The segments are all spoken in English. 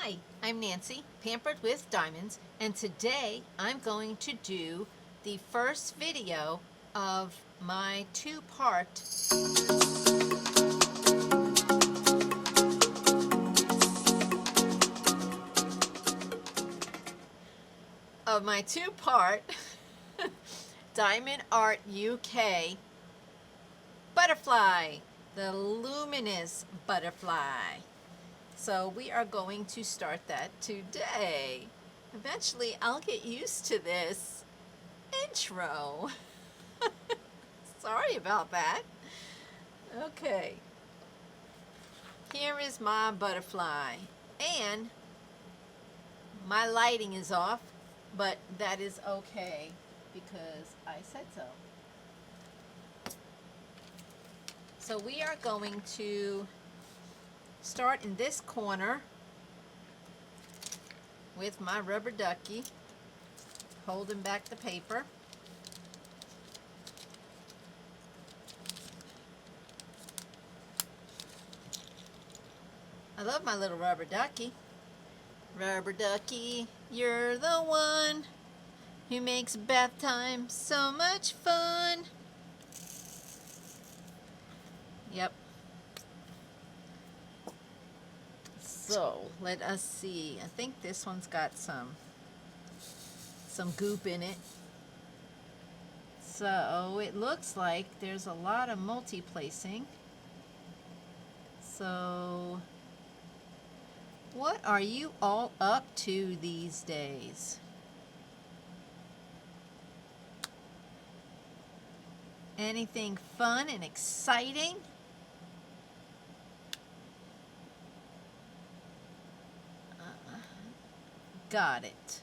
Hi, I'm Nancy, Pampered with Diamonds, and today I'm going to do the first video of my two-part Diamond Art UK butterfly, the Luminous Butterfly. So we are going to start that today. Eventually I'll get used to this intro. Sorry about that. Okay, here is my butterfly, and my lighting is off, but that is okay because I said so. So we are going to start in this corner with my rubber ducky, holding back the paper. I love my little rubber ducky. Rubber ducky, you're the one who makes bath time so much fun. Yep. So let us see. I think this one's got some goop in it. So it looks like there's a lot of multi-placing. So what are you all up to these days? Anything fun and exciting? Got it.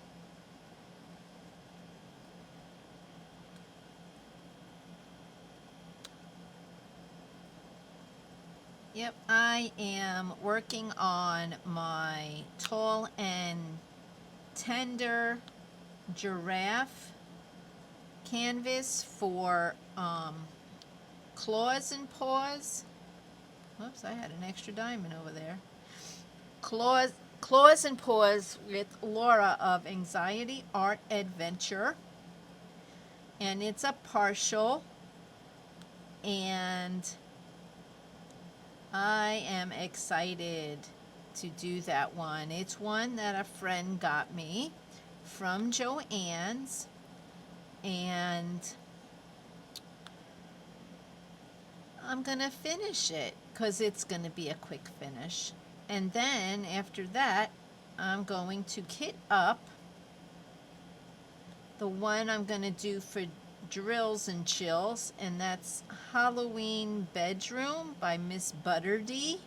Yep, I am working on my tall and tender giraffe canvas for claws and paws. Whoops, I had an extra diamond over there. Claws and Paws with Laura of Anxiety Art Adventure. And it's a partial, and I am excited to do that one. It's one that a friend got me from Joann's, and I'm gonna finish it because it's gonna be a quick finish. And then after that, I'm going to kit up the one I'm going to do for Drills and Chills, and that's Halloween Bedroom by Miss Butterdee.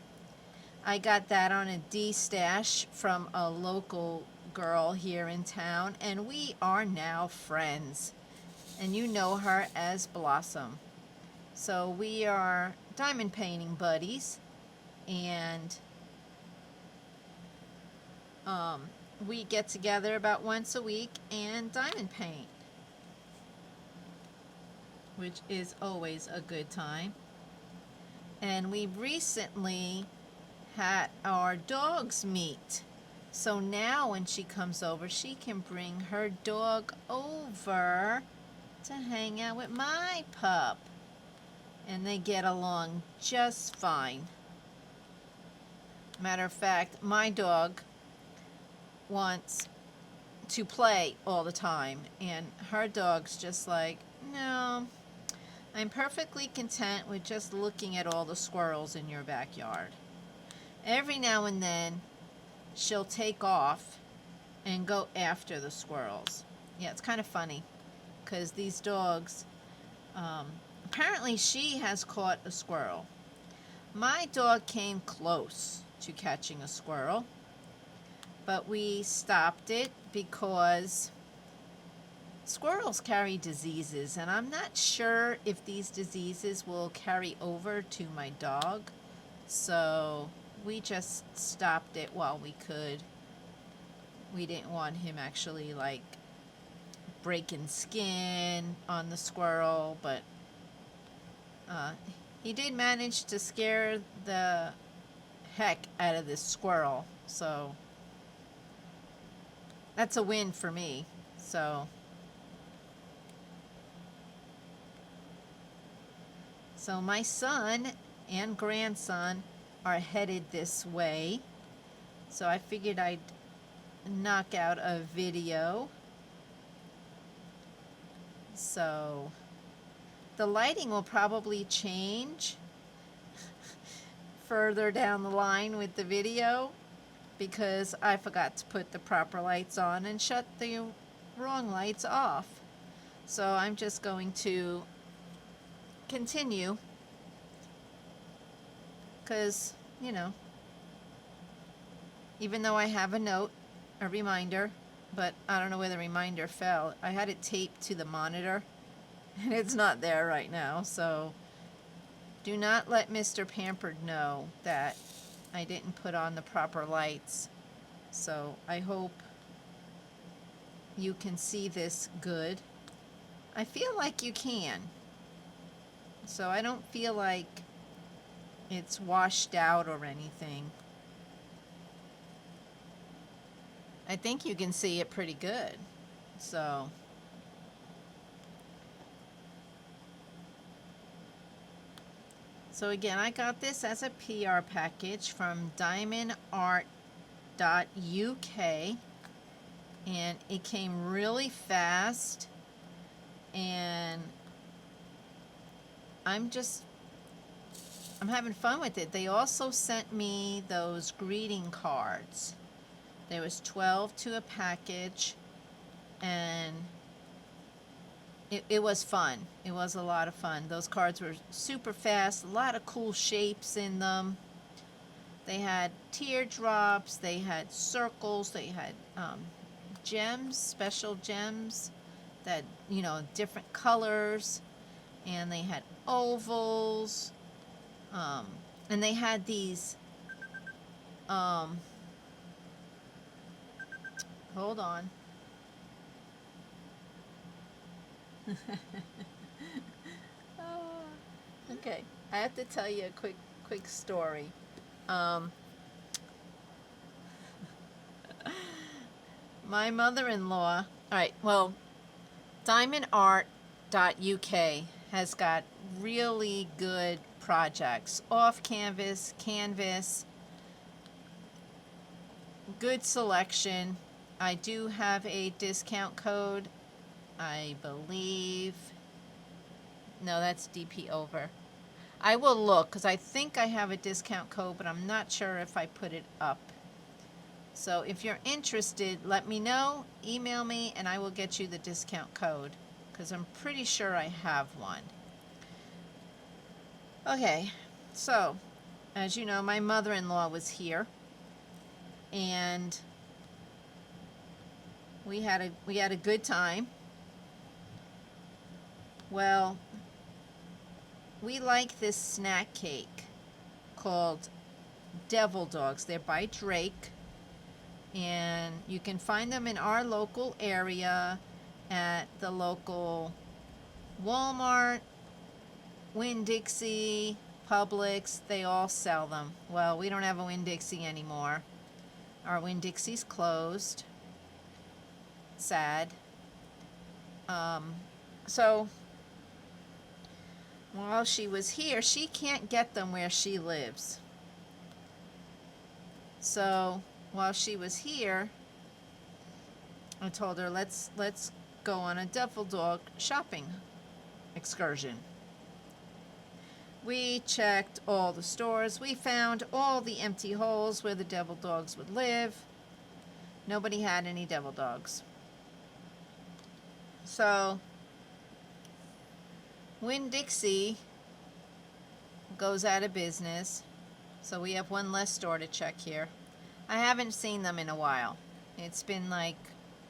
I got that on a D-stash from a local girl here in town, and we are now friends. And you know her as Blossom. So we are diamond painting buddies, and we get together about once a week and diamond paint, which is always a good time. And we recently had our dogs meet. So now when she comes over, she can bring her dog over to hang out with my pup. And they get along just fine. Matter of fact, my dog wants to play all the time, and her dog's just like, no, I'm perfectly content with just looking at all the squirrels in your backyard. Every now and then she'll take off and go after the squirrels. Yeah, it's kind of funny because these dogs, apparently she has caught a squirrel. My dog came close to catching a squirrel, but we stopped it because squirrels carry diseases, and I'm not sure if these diseases will carry over to my dog. So we just stopped it while we could. We didn't want him actually like breaking skin on the squirrel, but he did manage to scare the heck out of this squirrel. So that's a win for me. So my son and grandson are headed this way. So I figured I'd knock out a video. So the lighting will probably change further down the line with the video because I forgot to put the proper lights on and shut the wrong lights off. So I'm just going to continue because, you know, even though I have a reminder, but I don't know where the reminder fell. I had it taped to the monitor and it's not there right now. So do not let Mr. Pampered know that I didn't put on the proper lights. So I hope you can see this good. I feel like you can. So I don't feel like it's washed out or anything. I think you can see it pretty good. So again, I got this as a PR package from Diamondart.uk, and it came really fast, and I'm having fun with it. They also sent me those greeting cards. There was 12 to a package, and it was fun. It was a lot of fun. Those cards were super fast, a lot of cool shapes in them. They had teardrops, they had circles, they had gems, special gems that, you know, different colors, and they had ovals, and they had these, hold on. Okay, I have to tell you a quick story. My mother-in-law, all right, well, Diamondart.uk has got really good projects, off canvas, canvas, good selection. I do have a discount code, I believe. No, that's DP over. I will look because I think I have a discount code, but I'm not sure if I put it up. So if you're interested, let me know, email me, and I will get you the discount code because I'm pretty sure I have one. Okay, so as you know, my mother-in-law was here, and we had a good time. Well, we like this snack cake called Devil Dogs. They're by Drake, and you can find them in our local area at the local Walmart, Winn-Dixie, Publix. They all sell them. Well, we don't have a Winn-Dixie anymore. Our Winn-Dixie's closed. Sad. So while she was here, she can't get them where she lives. So while she was here, I told her, let's go on a Devil Dog shopping excursion. We checked all the stores. We found all the empty holes where the Devil Dogs would live. Nobody had any Devil Dogs. So Winn-Dixie goes out of business. So we have one less store to check here. I haven't seen them in a while. It's been like,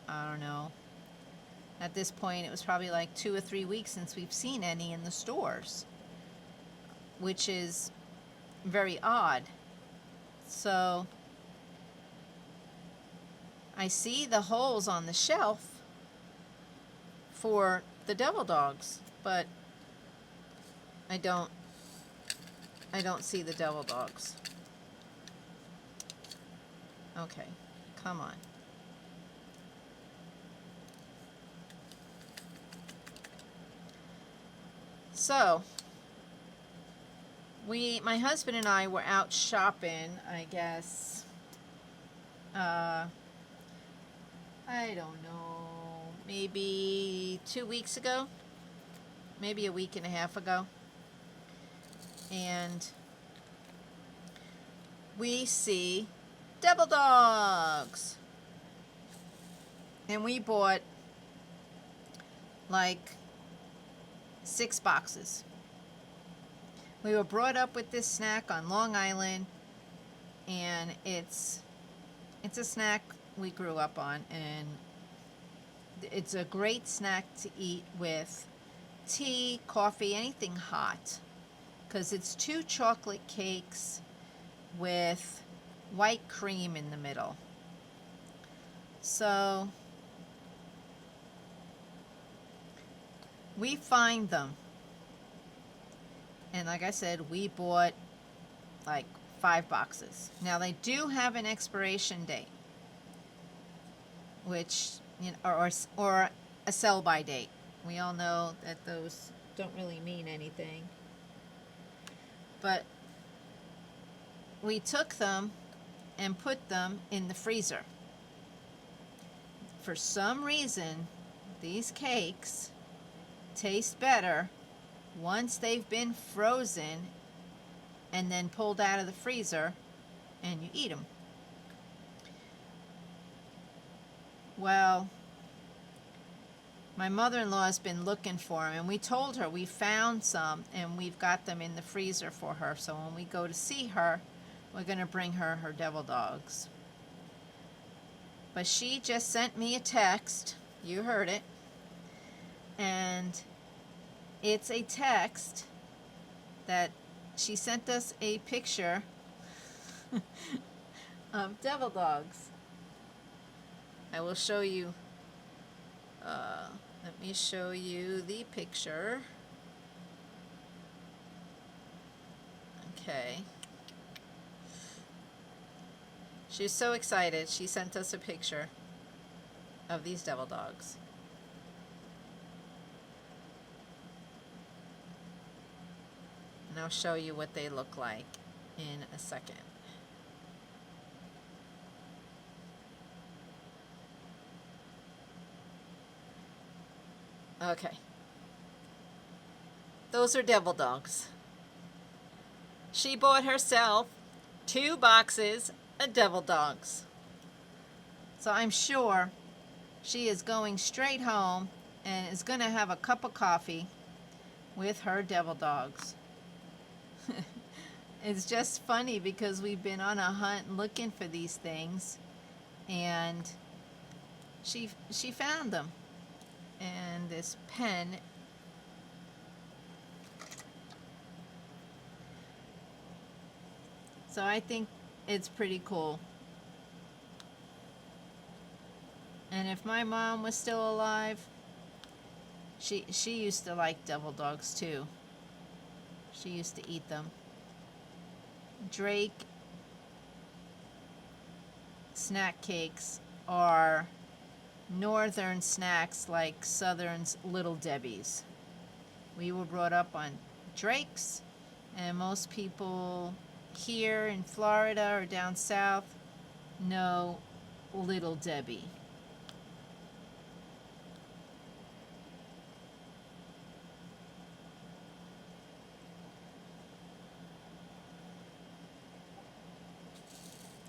I don't know. At this point, it was probably like 2 or 3 weeks since we've seen any in the stores, which is very odd. So I see the holes on the shelf for the Devil Dogs, but I don't see the Devil Dogs. Okay, come on. So, my husband and I were out shopping, I guess, I don't know, maybe 2 weeks ago, maybe a week and a half ago. And we see devil dogs. And we bought like 6 boxes. We were brought up with this snack on Long Island, and it's a snack we grew up on, and it's a great snack to eat with tea, coffee, anything hot, because it's 2 chocolate cakes with white cream in the middle. So we find them, and like I said, we bought like 5 boxes. Now they do have an expiration date, which, you know, or a sell-by date. We all know that those don't really mean anything. But we took them and put them in the freezer. For some reason, these cakes taste better once they've been frozen and then pulled out of the freezer and you eat them. Well, my mother-in-law's been looking for them, and we told her we found some and we've got them in the freezer for her. So when we go to see her, we're going to bring her her devil dogs. But she just sent me a text. You heard it. And it's a text that she sent us a picture of devil dogs. I will show you. Let me show you the picture. Okay. She's so excited. She sent us a picture of these devil dogs. And I'll show you what they look like in a second. Okay. Those are devil dogs. She bought herself 2 boxes of devil dogs. So I'm sure she is going straight home and is going to have a cup of coffee with her devil dogs. It's just funny because we've been on a hunt looking for these things, and she found them. And this pen, so I think it's pretty cool. And if my mom was still alive, she used to like devil dogs too. She used to eat them. Drake snack cakes are northern snacks like southern's Little Debbie's. We were brought up on Drake's, and most people here in Florida or down south know Little Debbie.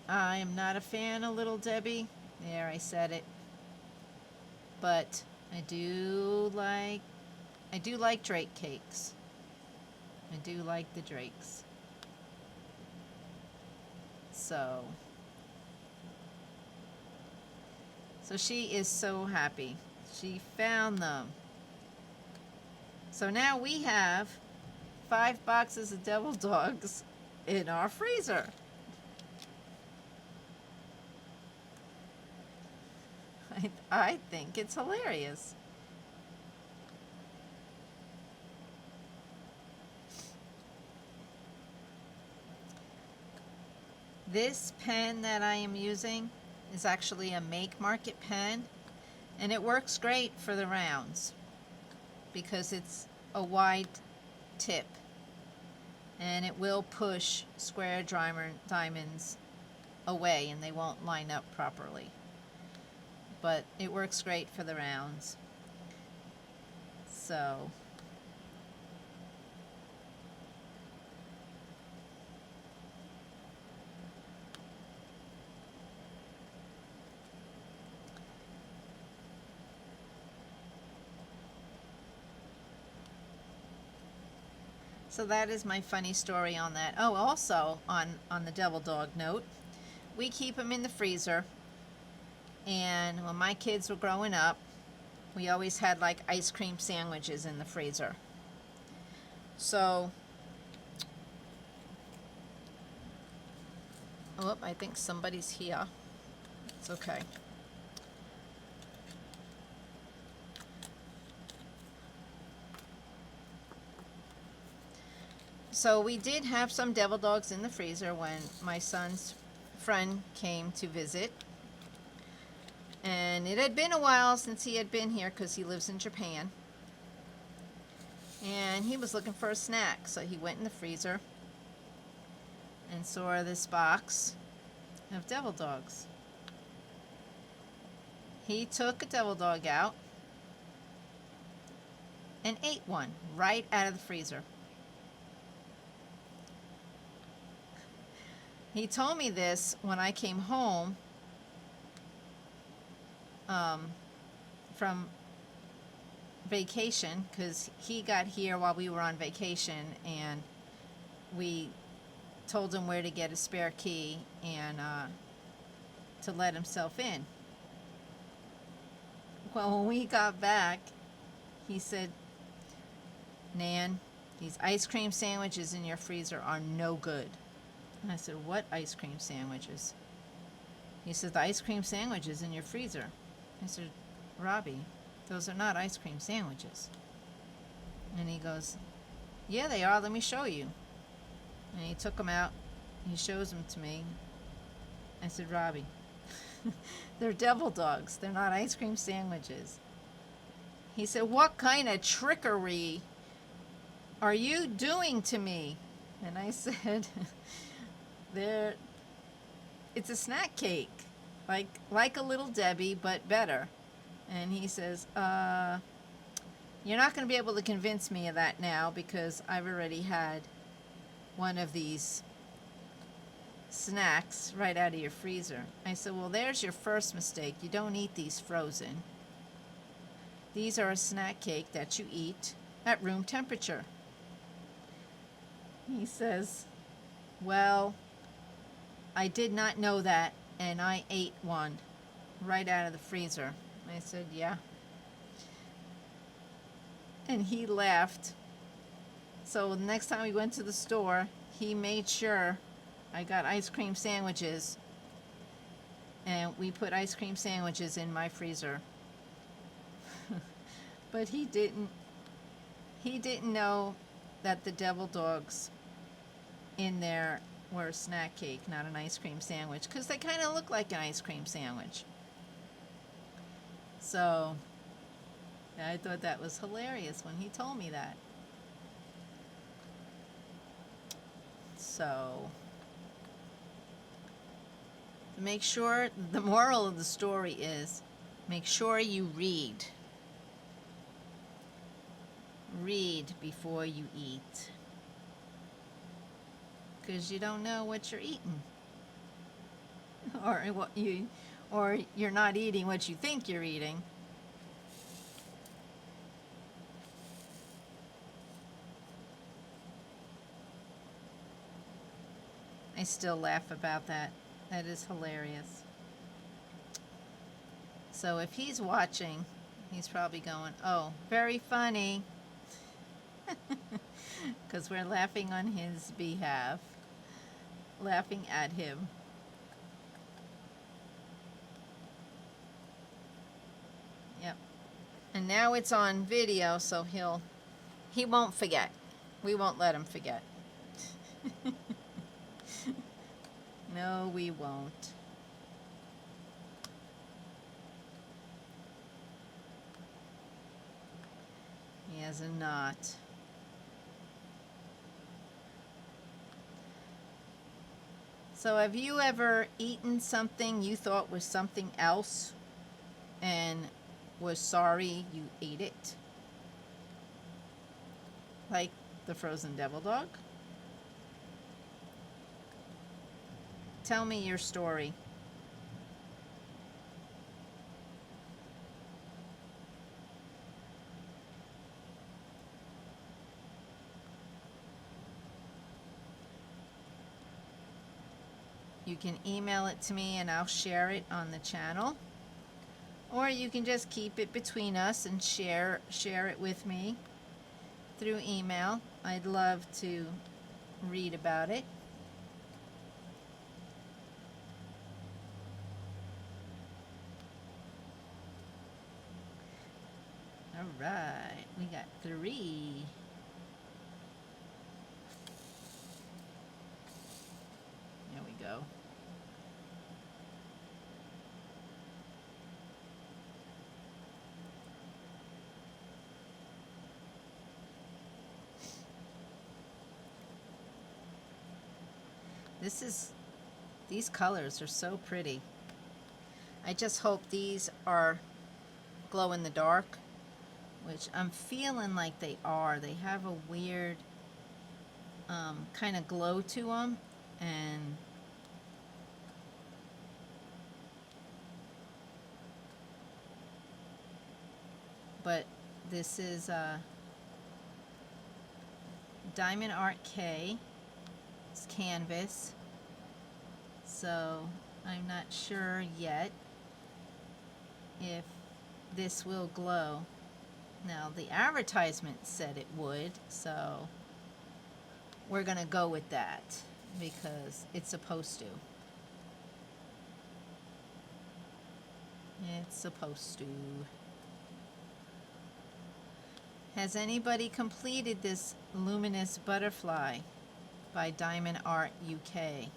I am not a fan of Little Debbie. There, I said it. But I do like Drake cakes. I do like the Drakes. So she is so happy. She found them. So now we have 5 boxes of devil dogs in our freezer. I think it's hilarious. This pen that I am using is actually a Make Market pen, and it works great for the rounds because it's a wide tip, and it will push square diamonds away and they won't line up properly. But it works great for the rounds. So that is my funny story on that. Oh, also on the devil dog note, we keep them in the freezer. And when my kids were growing up, we always had like ice cream sandwiches in the freezer. So, oh, I think somebody's here. It's okay. So we did have some devil dogs in the freezer when my son's friend came to visit. And it had been a while since he had been here because he lives in Japan. And he was looking for a snack, so he went in the freezer and saw this box of devil dogs. He took a devil dog out and ate one right out of the freezer. He told me this when I came home from vacation, because he got here while we were on vacation, and we told him where to get a spare key and to let himself in. Well, when we got back, he said, "Nan, these ice cream sandwiches in your freezer are no good." And I said, "What ice cream sandwiches?" He said, "The ice cream sandwiches in your freezer." I said, "Robbie, those are not ice cream sandwiches." And he goes, "Yeah, they are. Let me show you." And he took them out. He shows them to me. I said, "Robbie, they're devil dogs. They're not ice cream sandwiches." He said, "What kind of trickery are you doing to me?" And I said, it's a snack cake, like a Little Debbie, but better." And he says, "You're not going to be able to convince me of that now because I've already had one of these snacks right out of your freezer." I said, "Well, there's your first mistake. You don't eat these frozen. These are a snack cake that you eat at room temperature." He says, "Well, I did not know that, and I ate one right out of the freezer." I said, "Yeah." And he laughed. So the next time we went to the store, he made sure I got ice cream sandwiches, and we put ice cream sandwiches in my freezer. But he didn't know that the devil dogs in there were a snack cake, not an ice cream sandwich, because they kind of look like an ice cream sandwich. So I thought that was hilarious when he told me that. So make sure, the moral of the story is, make sure you read. Read before you eat, because you don't know what you're eating, or you're not eating what you think you're eating. I still laugh about that. That is hilarious. So if he's watching, he's probably going, "Oh, very funny," because we're laughing on his behalf, laughing at him. Yep. And now it's on video, so he won't forget. We won't let him forget. No, we won't. He has a knot. So have you ever eaten something you thought was something else and was sorry you ate it? Like the frozen devil dog? Tell me your story. You can email it to me and I'll share it on the channel. Or you can just keep it between us and share it with me through email. I'd love to read about it. All right, we got 3. There we go. These colors are so pretty. I just hope these are glow in the dark, which I'm feeling like they are. They have a weird kind of glow to them, and but this is Diamondart K. It's canvas, so I'm not sure yet if this will glow. Now the advertisement said it would, so we're gonna go with that because it's supposed to. It's supposed to. Has anybody completed this Luminous Butterfly by Diamondart UK?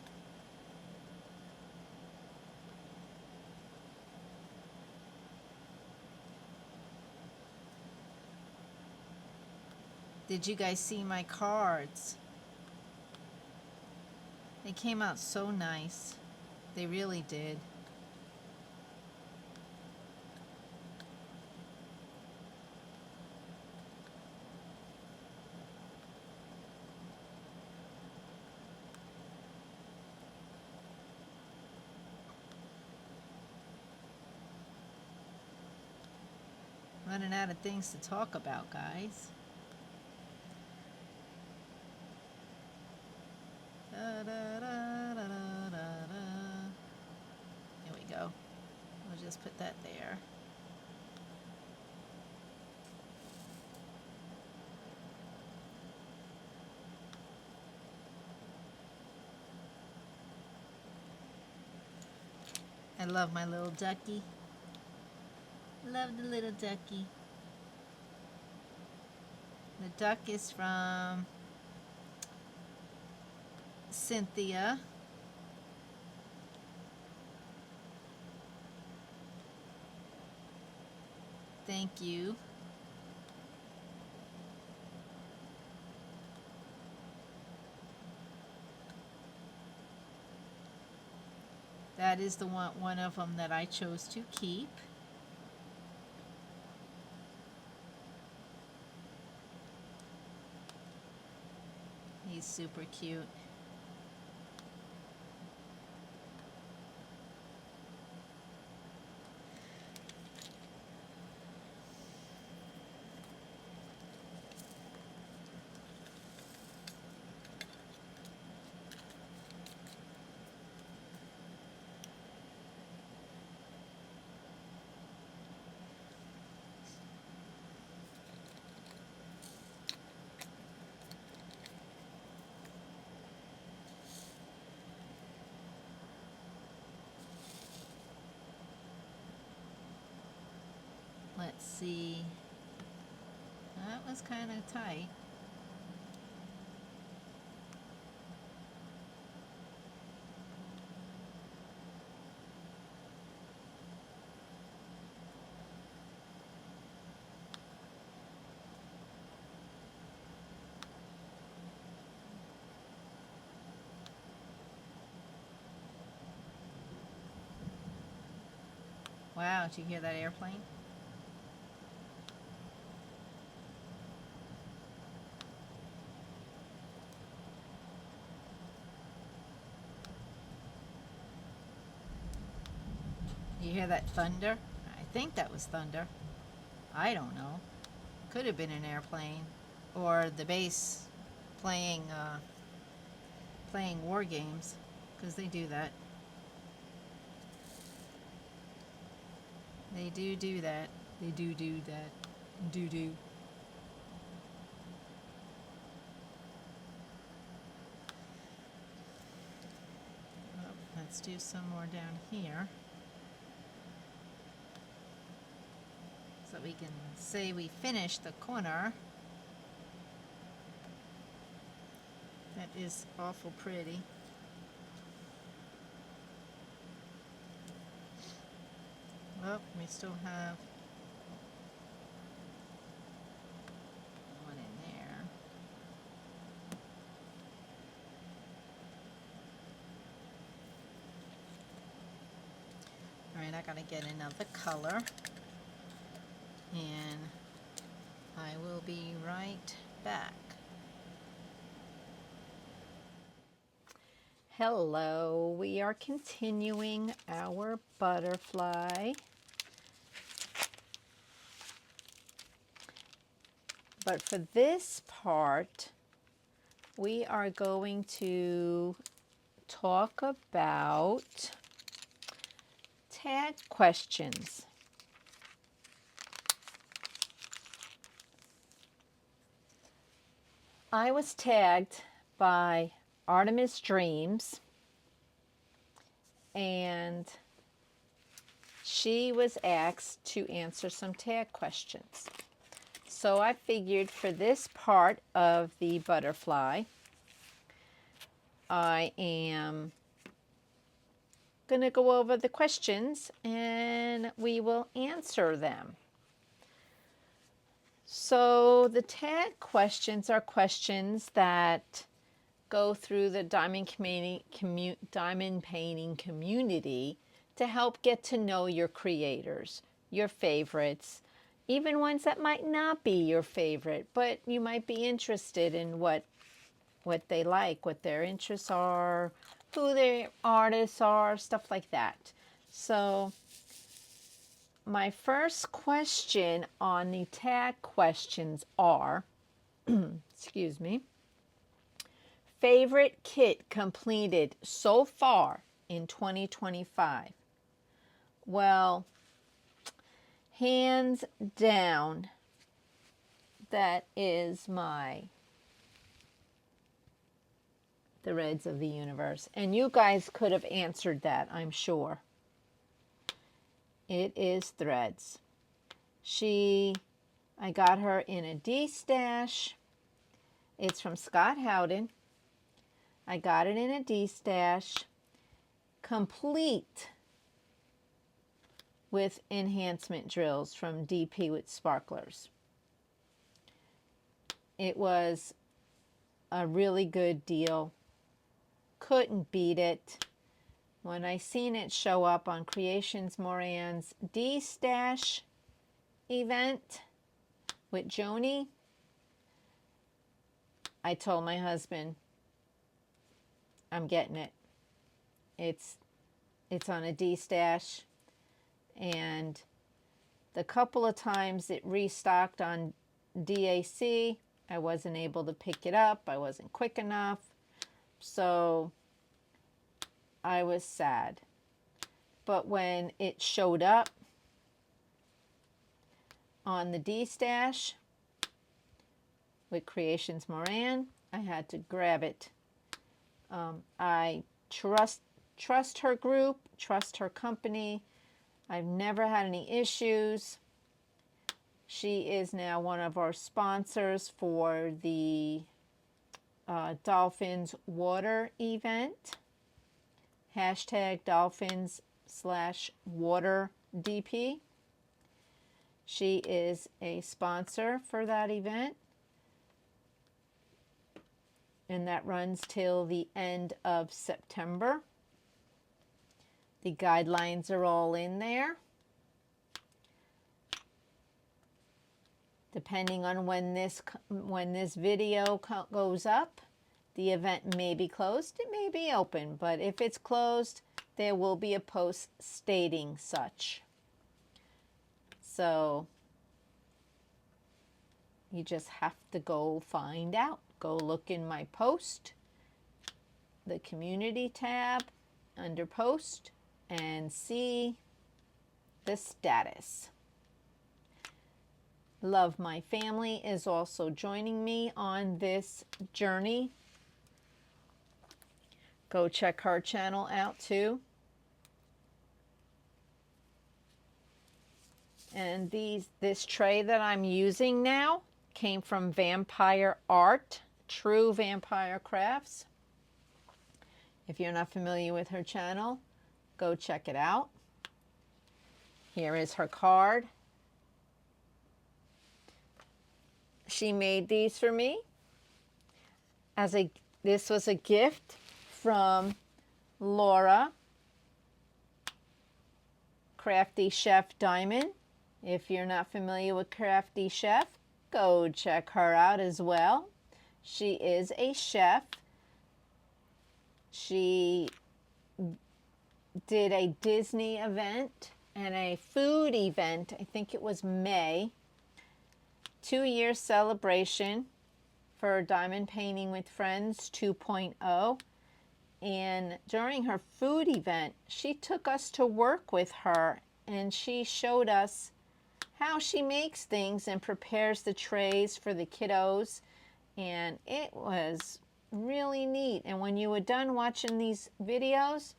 Did you guys see my cards? They came out so nice. They really did. Running out of things to talk about, guys. Da, da, da, da, da, da. Here we go. We'll just put that there. I love my little ducky. Love the little ducky. The duck is from Cynthia. Thank you. That is the one of them that I chose to keep. He's super cute. Let's see. That was kind of tight. Wow, did you hear that airplane? You hear that thunder? I think that was thunder. I don't know. Could have been an airplane or the bass playing playing war games, because they do that. They do that. They do that. Do. Oh, let's do some more down here, so we can say we finished the corner. That is awful pretty. Well, we still have one in there. All right, I gotta get another color, and I will be right back. Hello, we are continuing our butterfly. But for this part, we are going to talk about tag questions. I was tagged by Artemis Dreams, and she was asked to answer some tag questions. So I figured for this part of the butterfly, I am going to go over the questions and we will answer them. So the tag questions are questions that go through the diamond painting community to help get to know your creators, your favorites, even ones that might not be your favorite, but you might be interested in what they like, what their interests are, who their artists are, stuff like that. So my first question on the tag questions are, excuse me, favorite kit completed so far in 2025? Well, hands down, that is the Reds of the Universe. And you guys could have answered that, I'm sure. It is Threads. I got her in a D-stash. It's from Scott Howden. I got it in a D-stash, complete with enhancement drills from DP with Sparklers. It was a really good deal. Couldn't beat it. When I seen it show up on Creations Moran's D-stash event with Joni, I told my husband, I'm getting it. It's on a D-stash, and the couple of times it restocked on DAC, I wasn't able to pick it up. I wasn't quick enough, so I was sad. But when it showed up on the D-stash with Creations Moran, I had to grab it. I trust her group, trust her company. I've never had any issues. She is now one of our sponsors for the Dolphins Water event. Hashtag Dolphins/Water DP. She is a sponsor for that event, and that runs till the end of September. The guidelines are all in there. Depending on when this video goes up, the event may be closed, it may be open, but if it's closed, there will be a post stating such. So you just have to go find out. Go look in my post, the community tab under post, and see the status. Love My Family is also joining me on this journey. Go check her channel out too. And this tray that I'm using now came from Vampire Art, True Vampire Crafts. If you're not familiar with her channel, go check it out. Here is her card. She made these for me. This was a gift from Laura, Crafty Chef Diamond. If you're not familiar with Crafty Chef, go check her out as well. She is a chef. She did a Disney event and a food event, I think it was May, 2-year celebration for Diamond Painting with Friends 2.0. And during her food event, she took us to work with her and she showed us how she makes things and prepares the trays for the kiddos. And it was really neat. And when you were done watching these videos,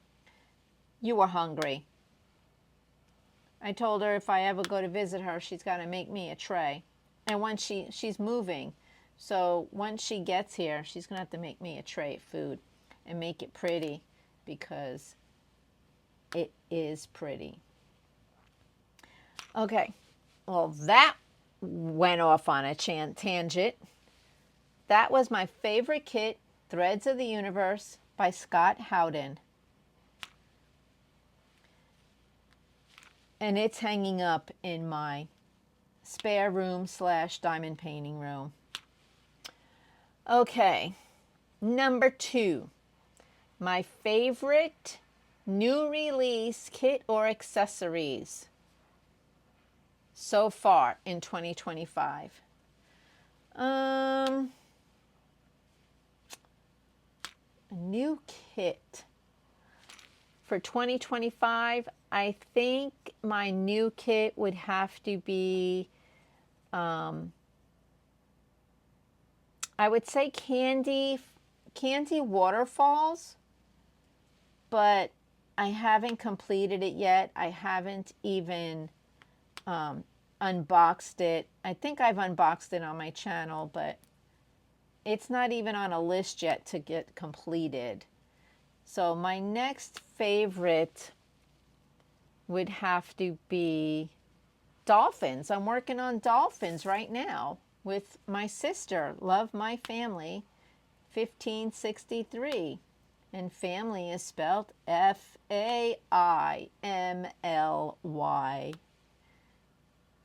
you were hungry. I told her if I ever go to visit her, she's got to make me a tray. And when she's moving, so once she gets here, she's going to have to make me a tray of food and make it pretty because it is pretty. Okay, well that went off on a tangent. That was my favorite kit, Threads of the Universe by Scott Howden. And it's hanging up in my spare room / diamond painting room. Okay, number 2. My favorite new release kit or accessories so far in 2025. A new kit for 2025. I think my new kit would have to be, I would say candy waterfalls, but I haven't completed it yet. I haven't even unboxed it. I think I've unboxed it on my channel, but it's not even on a list yet to get completed. So my next favorite would have to be dolphins. I'm working on dolphins right now with my sister, Love My Family 1563. And family is spelled F-A-I-M-L-Y.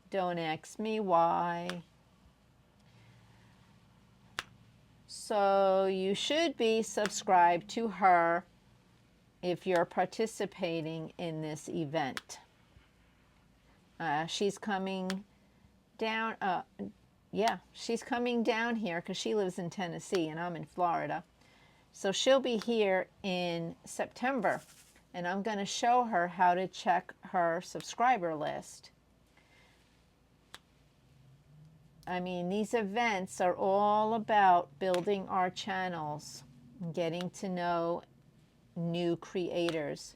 Don't ask me why. So you should be subscribed to her if you're participating in this event. She's coming down, she's coming down here because she lives in Tennessee and I'm in Florida. So she'll be here in September and I'm going to show her how to check her subscriber list. I mean, these events are all about building our channels and getting to know new creators.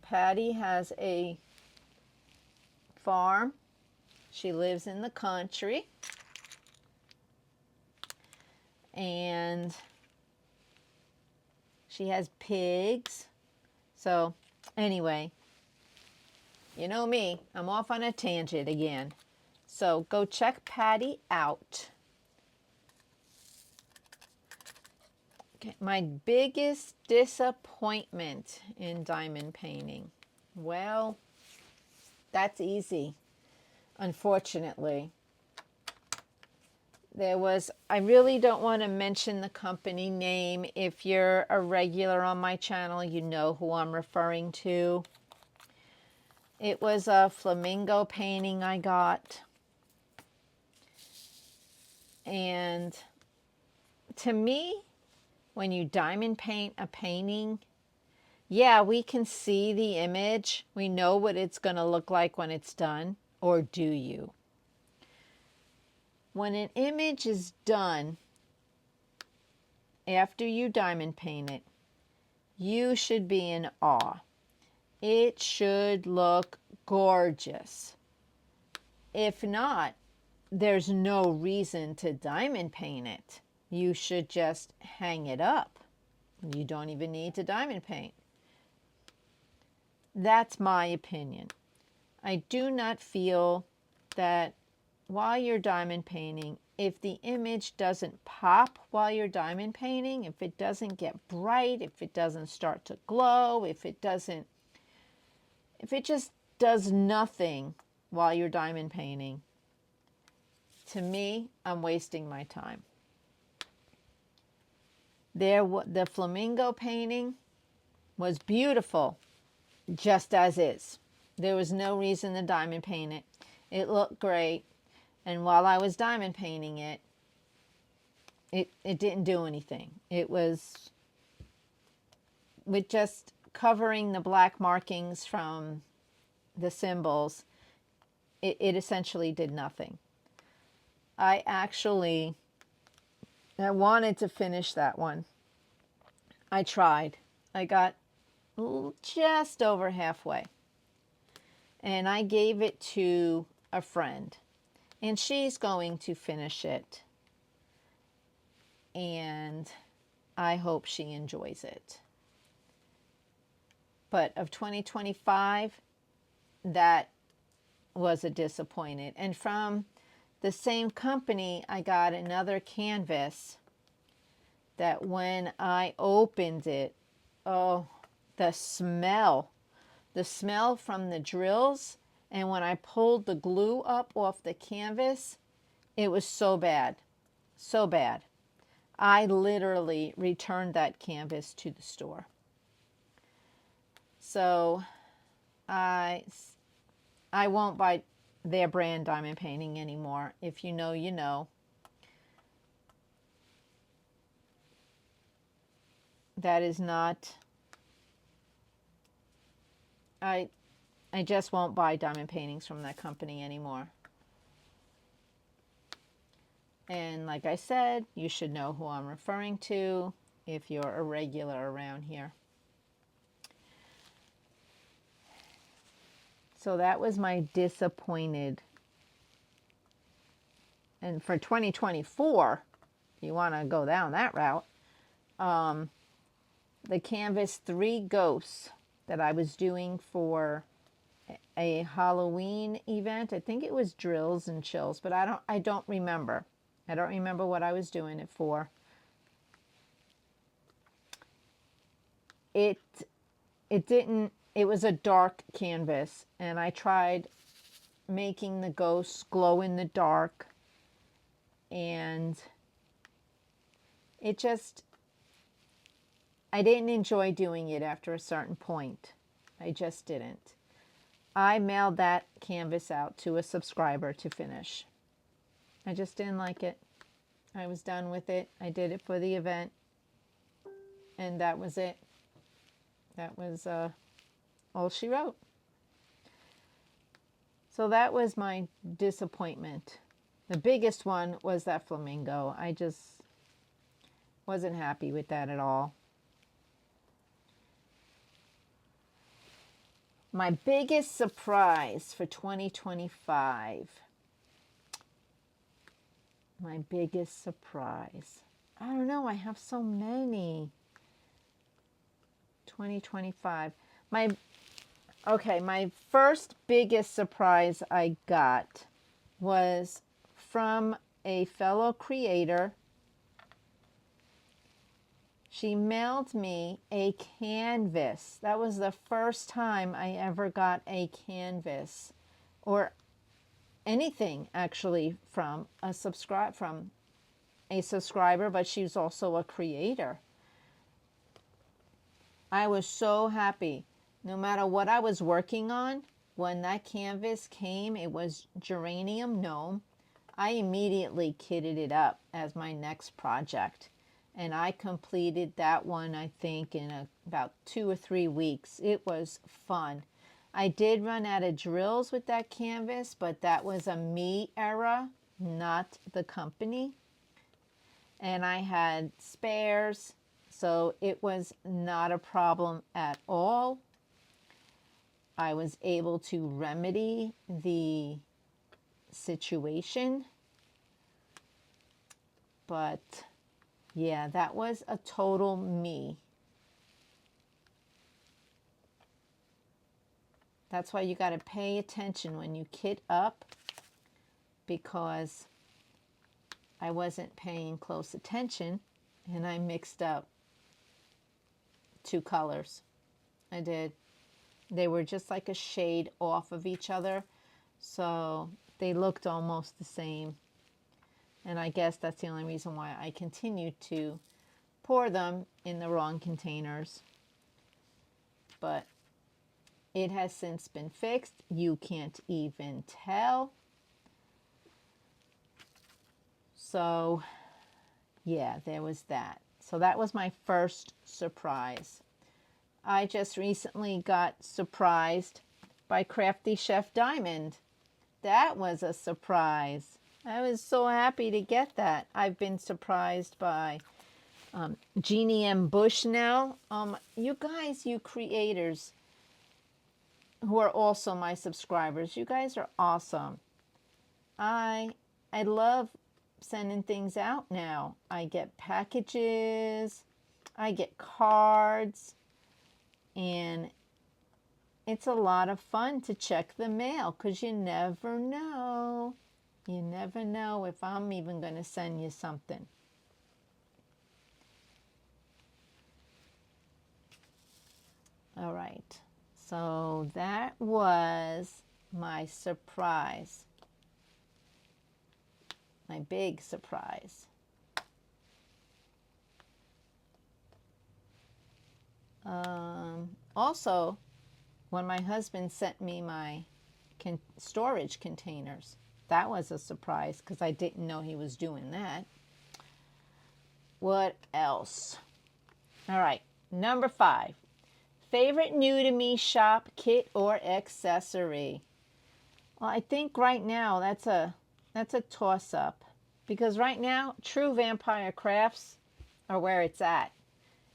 Patty has a farm. She lives in the country. And she has pigs. So anyway, you know me, I'm off on a tangent again. So go check Patty out. Okay, my biggest disappointment in diamond painting. Well, That's easy, unfortunately. I really don't want to mention the company name. If you're a regular on my channel, you know who I'm referring to. It was a flamingo painting I got. And to me, when you diamond paint a painting, yeah, we can see the image. We know what it's going to look like when it's done. Or do you? When an image is done, after you diamond paint it, you should be in awe. It should look gorgeous. If not, there's no reason to diamond paint it. You should just hang it up. You don't even need to diamond paint. That's my opinion. I do not feel that while you're diamond painting, if the image doesn't pop while you're diamond painting, if it doesn't get bright, if it doesn't start to glow, if it just does nothing while you're diamond painting, to me, I'm wasting my time. The flamingo painting was beautiful, just as is. There was no reason to diamond paint it. It looked great. And while I was diamond painting it, it didn't do anything. It was with just covering the black markings from the symbols, it essentially did nothing. I wanted to finish that one. I tried. I got just over halfway. And I gave it to a friend. And she's going to finish it. And I hope she enjoys it. But of 2025, that was a disappointment. And from the same company, I got another canvas that when I opened it, oh, the smell from the drills, and when I pulled the glue up off the canvas, it was so bad, so bad. I literally returned that canvas to the store. So I won't buy their brand diamond painting anymore. If you know, you know. That is not, I just won't buy diamond paintings from that company anymore. And like I said, you should know who I'm referring to if you're a regular around here. So that was my disappointed. And for 2024, if you want to go down that route, the Canvas 3 Ghosts that I was doing for a Halloween event. I think it was Drills and Chills, but I don't remember. I don't remember what I was doing it for. It was a dark canvas, and I tried making the ghosts glow in the dark, and I didn't enjoy doing it after a certain point. I just didn't. I mailed that canvas out to a subscriber to finish. I just didn't like it. I was done with it. I did it for the event, and that was it. That was all she wrote. So that was my disappointment. The biggest one was that flamingo. I just wasn't happy with that at all. My biggest surprise for 2025. My biggest surprise. I don't know. I have so many. 2025. My first biggest surprise I got was from a fellow creator. She mailed me a canvas. That was the first time I ever got a canvas or anything actually from a subscriber, but she's also a creator. I was so happy. No matter what I was working on, when that canvas came, it was Geranium Gnome. I immediately kitted it up as my next project. And I completed that one, I think, in about 2 or 3 weeks. It was fun. I did run out of drills with that canvas, but that was a me error, not the company. And I had spares, so it was not a problem at all. I was able to remedy the situation. But yeah, that was a total me. That's why you got to pay attention when you kit up, because I wasn't paying close attention and I mixed up 2 colors. I did. They were just like a shade off of each other, so they looked almost the same. And I guess that's the only reason why I continued to pour them in the wrong containers. But it has since been fixed. You can't even tell. So yeah, there was that. So that was my first surprise. I just recently got surprised by Crafty Chef Diamond. That was a surprise. I was so happy to get that. I've been surprised by Jeannie M. Bushnell. You guys, you creators who are also my subscribers, you guys are awesome. I love sending things out now. I get packages, I get cards, and it's a lot of fun to check the mail, because you never know. You never know if I'm even going to send you something. All right. So that was my surprise. My big surprise. Also, when my husband sent me my storage containers, that was a surprise because I didn't know he was doing that. What else? All right, number 5. Favorite new to me shop, kit, or accessory? Well, I think right now that's a toss-up, because right now True Vampire Crafts are where it's at.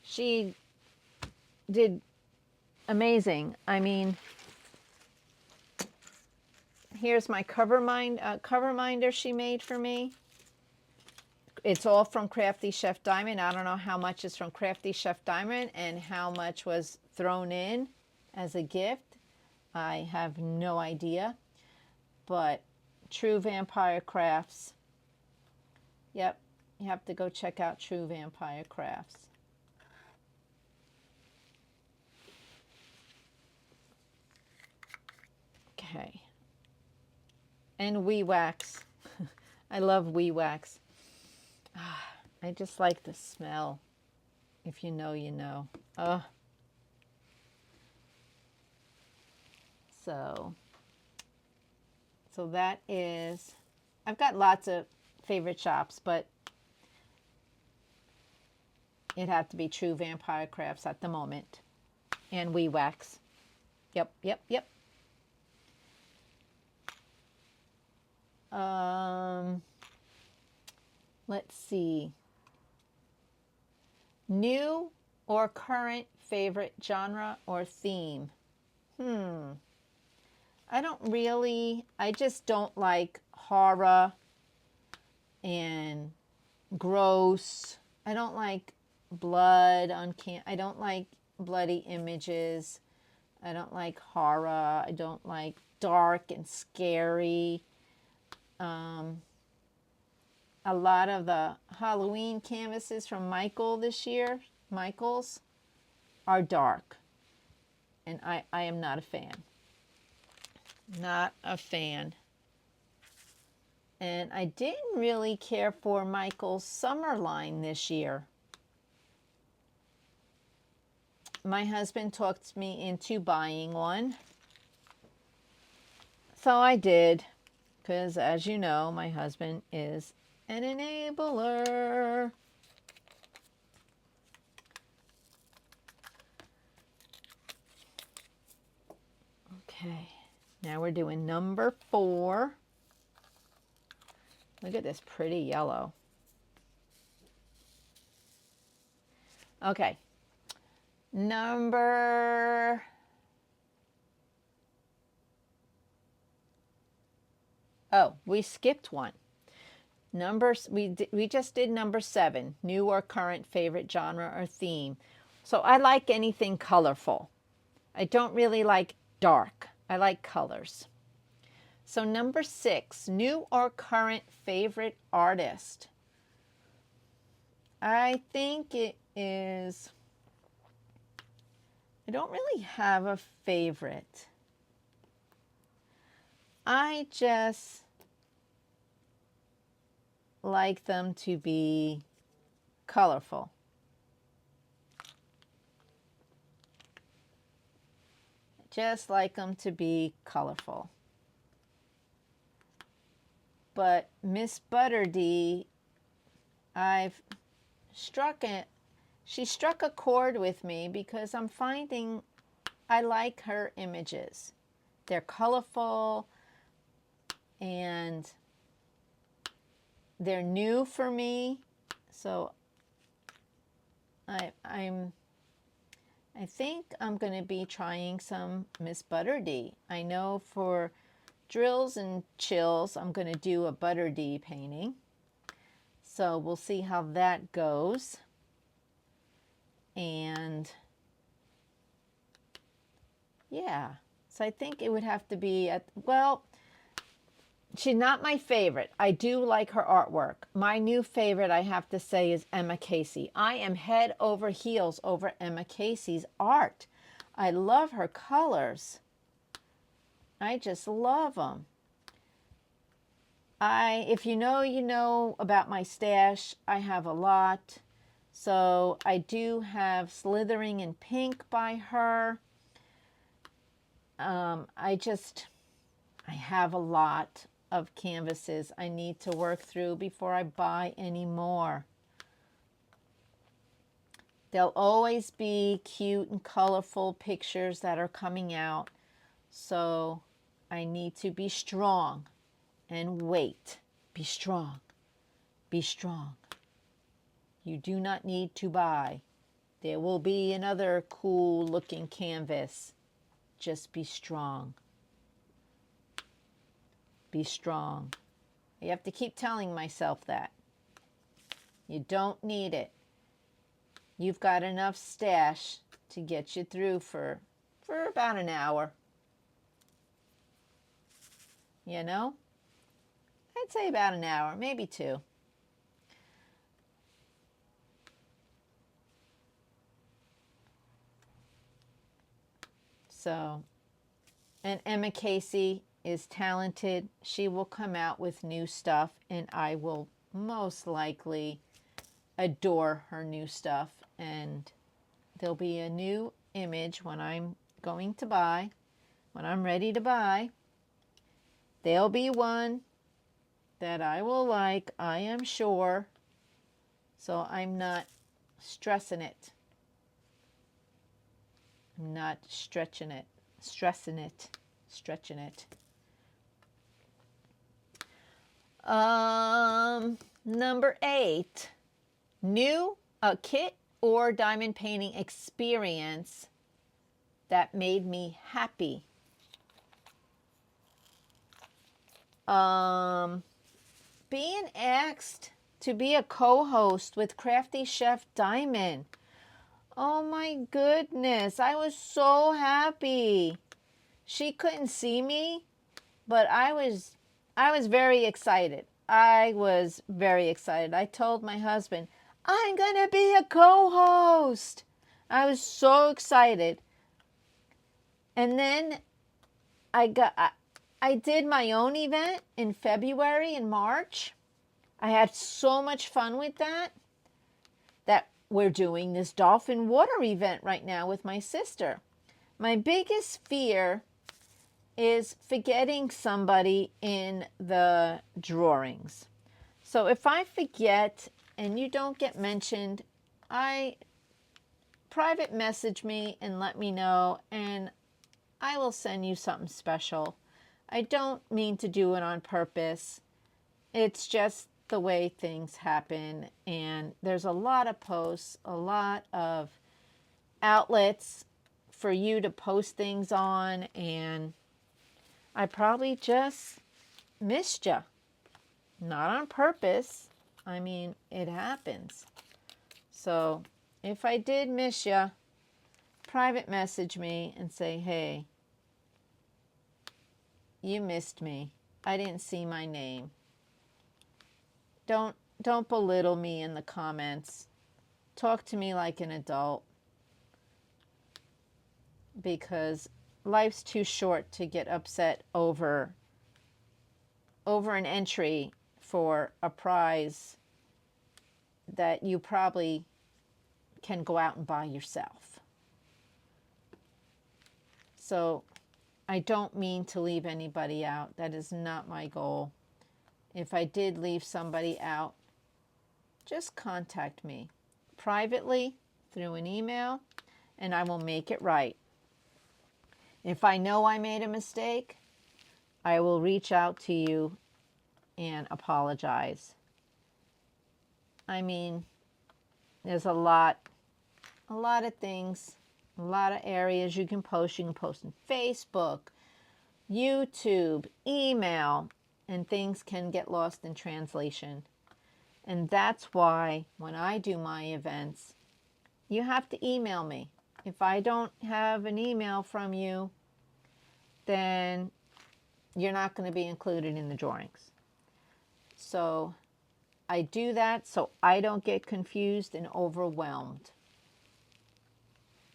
She did amazing. I mean, here's my cover minder she made for me. It's all from Crafty Chef Diamond. I don't know how much is from Crafty Chef Diamond and how much was thrown in as a gift. I have no idea. But True Vampire Crafts. Yep, you have to go check out True Vampire Crafts. Okay. And Wee Wax. I love Wee Wax. I just like the smell. If you know, you know. So that is, I've got lots of favorite shops, but it had to be True Vampire Crafts at the moment. And Wee Wax. Yep. Let's see. New or current favorite genre or theme? I just don't like horror and gross. I don't like blood on I don't like bloody images. I don't like horror. I don't like dark and scary. A lot of the Halloween canvases from Michael's, are dark. And I am not a fan. Not a fan. And I didn't really care for Michael's summer line this year. My husband talked me into buying one. So I did, because as you know, my husband is an enabler. Okay, now we're doing number 4. Look at this pretty yellow. Okay, we skipped one. We just did number 7, new or current favorite genre or theme. So I like anything colorful. I don't really like dark. I like colors. So number 6, new or current favorite artist. I think it is, I don't really have a favorite. I just like them to be colorful. Just like them to be colorful. But Miss Butterdee, she struck a chord with me because I'm finding I like her images. They're colorful and they're new for me. So I think I'm going to be trying some Miss Butterdee. I know for drills and chills, I'm going to do a Butterdee painting. So we'll see how that goes. And yeah, so I think it would have to be well, she's not my favorite. I do like her artwork. My new favorite, I have to say, is Emma Casey. I am head over heels over Emma Casey's art. I love her colors. I just love them. If you know, you know about my stash. I have a lot. So I do have Slithering in Pink by her. I have a lot of canvases I need to work through before I buy any more. There'll always be cute and colorful pictures that are coming out. So I need to be strong and wait. Be strong. Be strong. You do not need to buy. There will be another cool looking canvas. Just be strong. Be strong. You have to keep telling myself that. You don't need it. You've got enough stash to get you through for about an hour. You know? I'd say about an hour, maybe 2. So, and Emma Casey is talented. She will come out with new stuff, and I will most likely adore her new stuff. And there'll be a new image when I'm going to buy, when I'm ready to buy. There'll be one that I will like, I am sure. So I'm not stressing it. I'm not stretching it. Stressing it. Stretching it. Number 8. New kit or diamond painting experience that made me happy. Being asked to be a co-host with Crafty Chef Diamond. Oh my goodness, I was so happy. She couldn't see me, but I was very excited. I was very excited. I told my husband, I'm going to be a co-host. I was so excited. And then I did my own event in February and March. I had so much fun with that we're doing this dolphin water event right now with my sister. My biggest fear is forgetting somebody in the drawings. So if I forget and you don't get mentioned, private message me and let me know, and I will send you something special. I don't mean to do it on purpose. It's just the way things happen, and there's a lot of posts, a lot of outlets for you to post things on, and I probably just missed you. Not on purpose. I mean, it happens. So if I did miss you, private message me and say, hey, you missed me. I didn't see my name. Don't belittle me in the comments. Talk to me like an adult, because life's too short to get upset over an entry for a prize that you probably can go out and buy yourself. So I don't mean to leave anybody out. That is not my goal. If I did leave somebody out, just contact me privately through an email, and I will make it right. If I know I made a mistake, I will reach out to you and apologize. I mean, there's a lot of things, a lot of areas you can post. You can post in Facebook, YouTube, email, and things can get lost in translation. And that's why when I do my events, you have to email me. If I don't have an email from you, then you're not going to be included in the drawings. So I do that so I don't get confused and overwhelmed.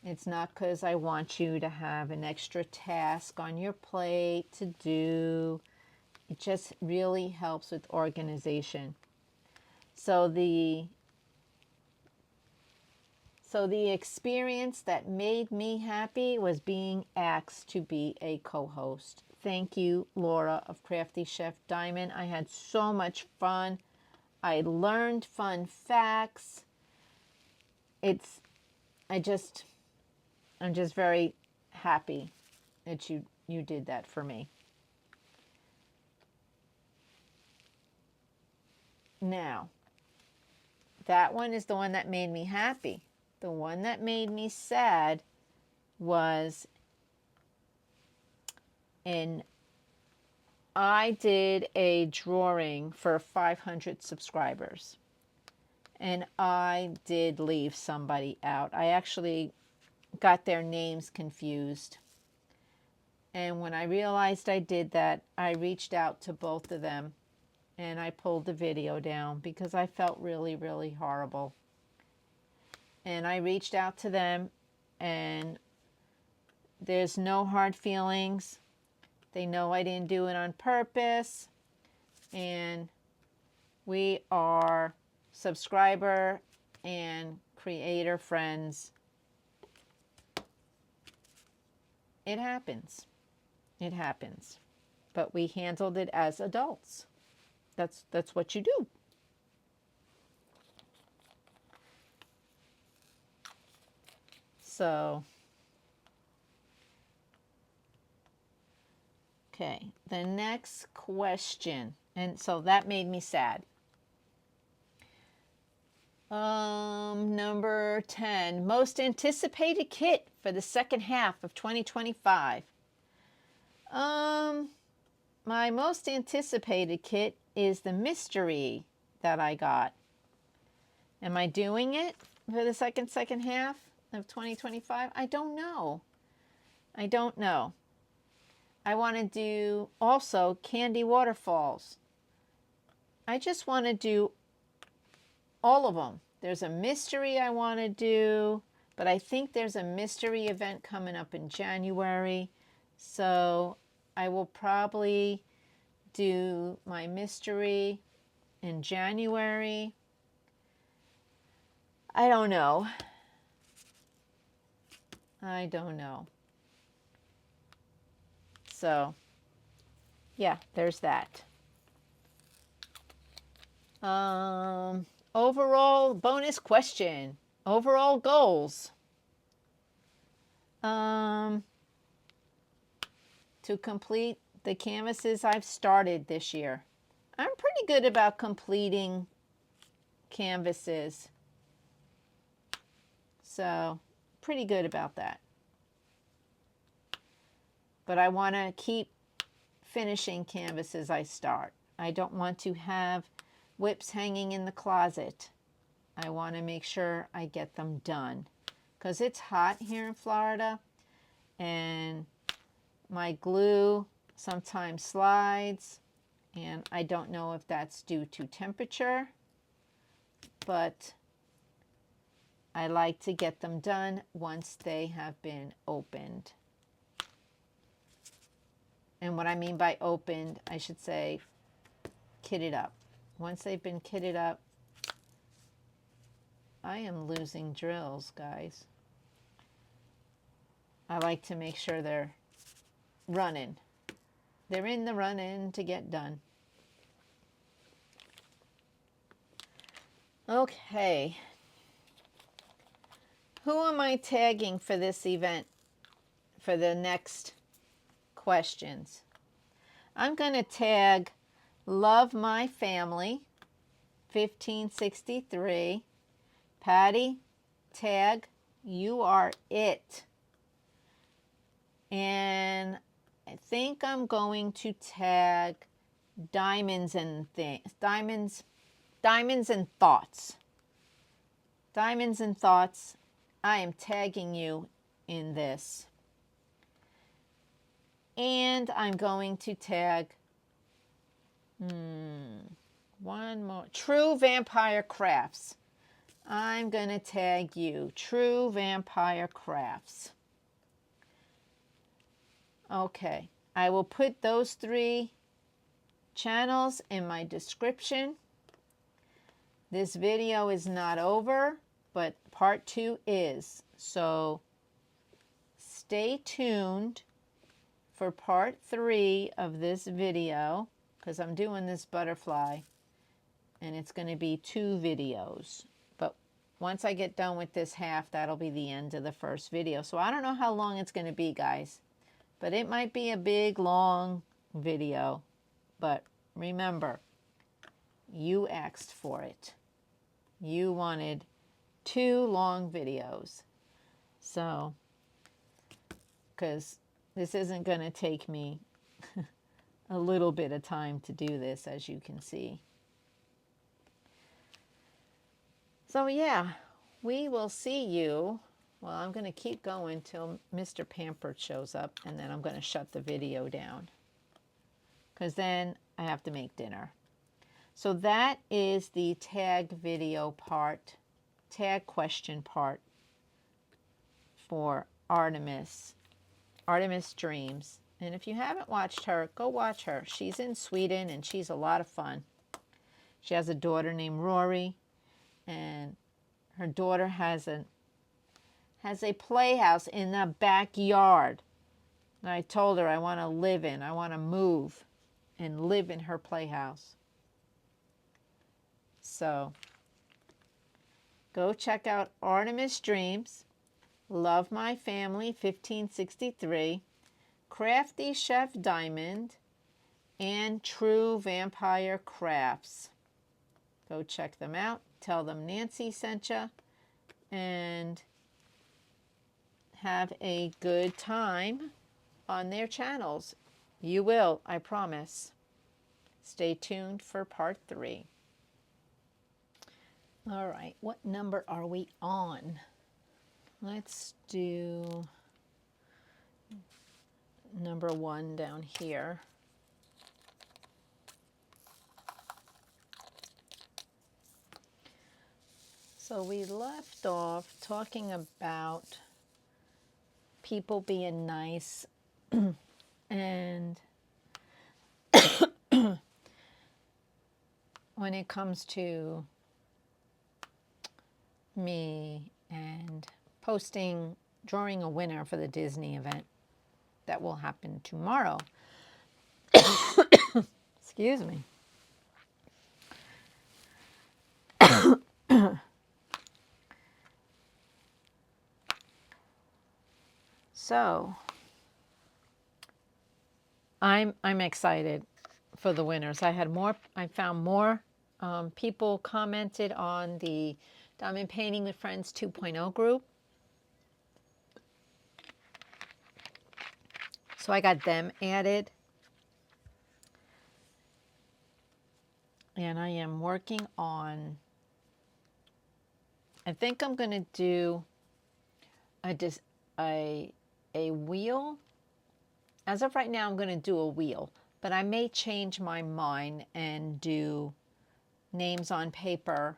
It's not because I want you to have an extra task on your plate to do. It just really helps with organization. So the experience that made me happy was being asked to be a co-host. Thank you, Laura of Crafty Chef Diamond. I had so much fun. I learned fun facts. I'm just very happy that you did that for me. Now, that one is the one that made me happy. The one that made me sad was I did a drawing for 500 subscribers, and I did leave somebody out. I actually got their names confused. And when I realized I did that, I reached out to both of them and I pulled the video down because I felt really, really horrible. And I reached out to them, and there's no hard feelings. They know I didn't do it on purpose. And we are subscriber and creator friends. It happens. It happens. But we handled it as adults. That's what you do. So, okay, the next question. And so that made me sad. Number 10, most anticipated kit for the second half of 2025. My most anticipated kit is the mystery that I got. Am I doing it for the second half of 2025? I don't know. I want to do also candy waterfalls. I just want to do all of them. There's a mystery I want to do, but I think there's a mystery event coming up in January. So I will probably do my mystery in January. I don't know. I don't know. So, yeah, there's that. Overall bonus question. Overall goals. To complete the canvases I've started this year. I'm pretty good about completing canvases. So, pretty good about that. But I want to keep finishing canvases I start. I don't want to have whips hanging in the closet. I want to make sure I get them done. Because it's hot here in Florida. And my glue sometimes slides. And I don't know if that's due to temperature. But I like to get them done once they have been opened. And what I mean by opened, I should say kitted up. Once they've been kitted up, I am losing drills, guys. I like to make sure they're running. They're in the run-in to get done. Okay. Who am I tagging for this event, for the next questions? I'm going to tag Love My Family, 1563. Patty, tag You Are It. And I think I'm going to tag Diamonds and Thoughts. Diamonds and Thoughts. I am tagging you in this. And I'm going to tag one more. True Vampire Crafts. I'm going to tag you. True Vampire Crafts. Okay. I will put those 3 channels in my description. This video is not over, but part 2 is. So stay tuned for part 3 of this video, because I'm doing this butterfly and it's going to be 2 videos. But once I get done with this half, that'll be the end of the first video. So I don't know how long it's going to be, guys, but it might be a big, long video. But remember, you asked for it. You wanted 2 long videos. So, because this isn't going to take me a little bit of time to do this, as you can see. So yeah, we will see you. Well, I'm going to keep going till Mr. Pampered shows up, and then I'm going to shut the video down, because then I have to make dinner. So that is the tag video part, tag question part for Artemis Dreams. And if you haven't watched her, go watch her. She's in Sweden and she's a lot of fun. She has a daughter named Rory, and her daughter has a playhouse in the backyard. And I told her I want to move and live in her playhouse. So go check out Artemis Dreams, Love My Family 1563, Crafty Chef Diamond, and True Vampire Crafts. Go check them out. Tell them Nancy sent you, and have a good time on their channels. You will, I promise. Stay tuned for part 3. All right, what number are we on? Let's do number 1 down here. So we left off talking about people being nice and when it comes to me and posting, drawing a winner for the Disney event that will happen tomorrow. Excuse me. So I'm excited for the winners. I found more people commented on the Diamond Painting with Friends 2.0 group. So I got them added. And I am working on, I think I'm going to do a wheel. As of right now, I'm going to do a wheel, but I may change my mind and do names on paper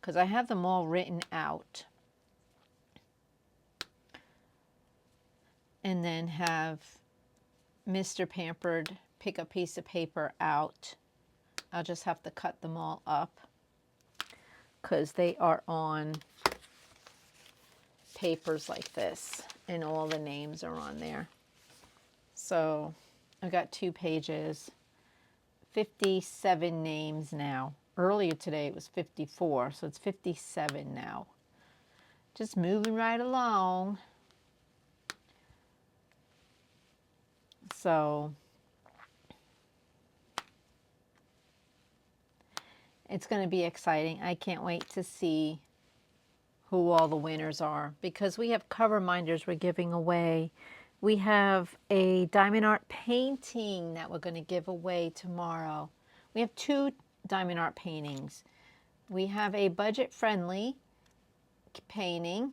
because I have them all written out. And then have Mr. Pampered pick a piece of paper out. I'll just have to cut them all up because they are on papers like this and all the names are on there. So I got 2 pages, 57 names now. Earlier today it was 54, so it's 57 now. Just moving right along. So it's going to be exciting. I can't wait to see who all the winners are because we have cover minders we're giving away. We have a Diamondart painting that we're going to give away tomorrow. We have 2 Diamondart paintings. We have a budget-friendly painting,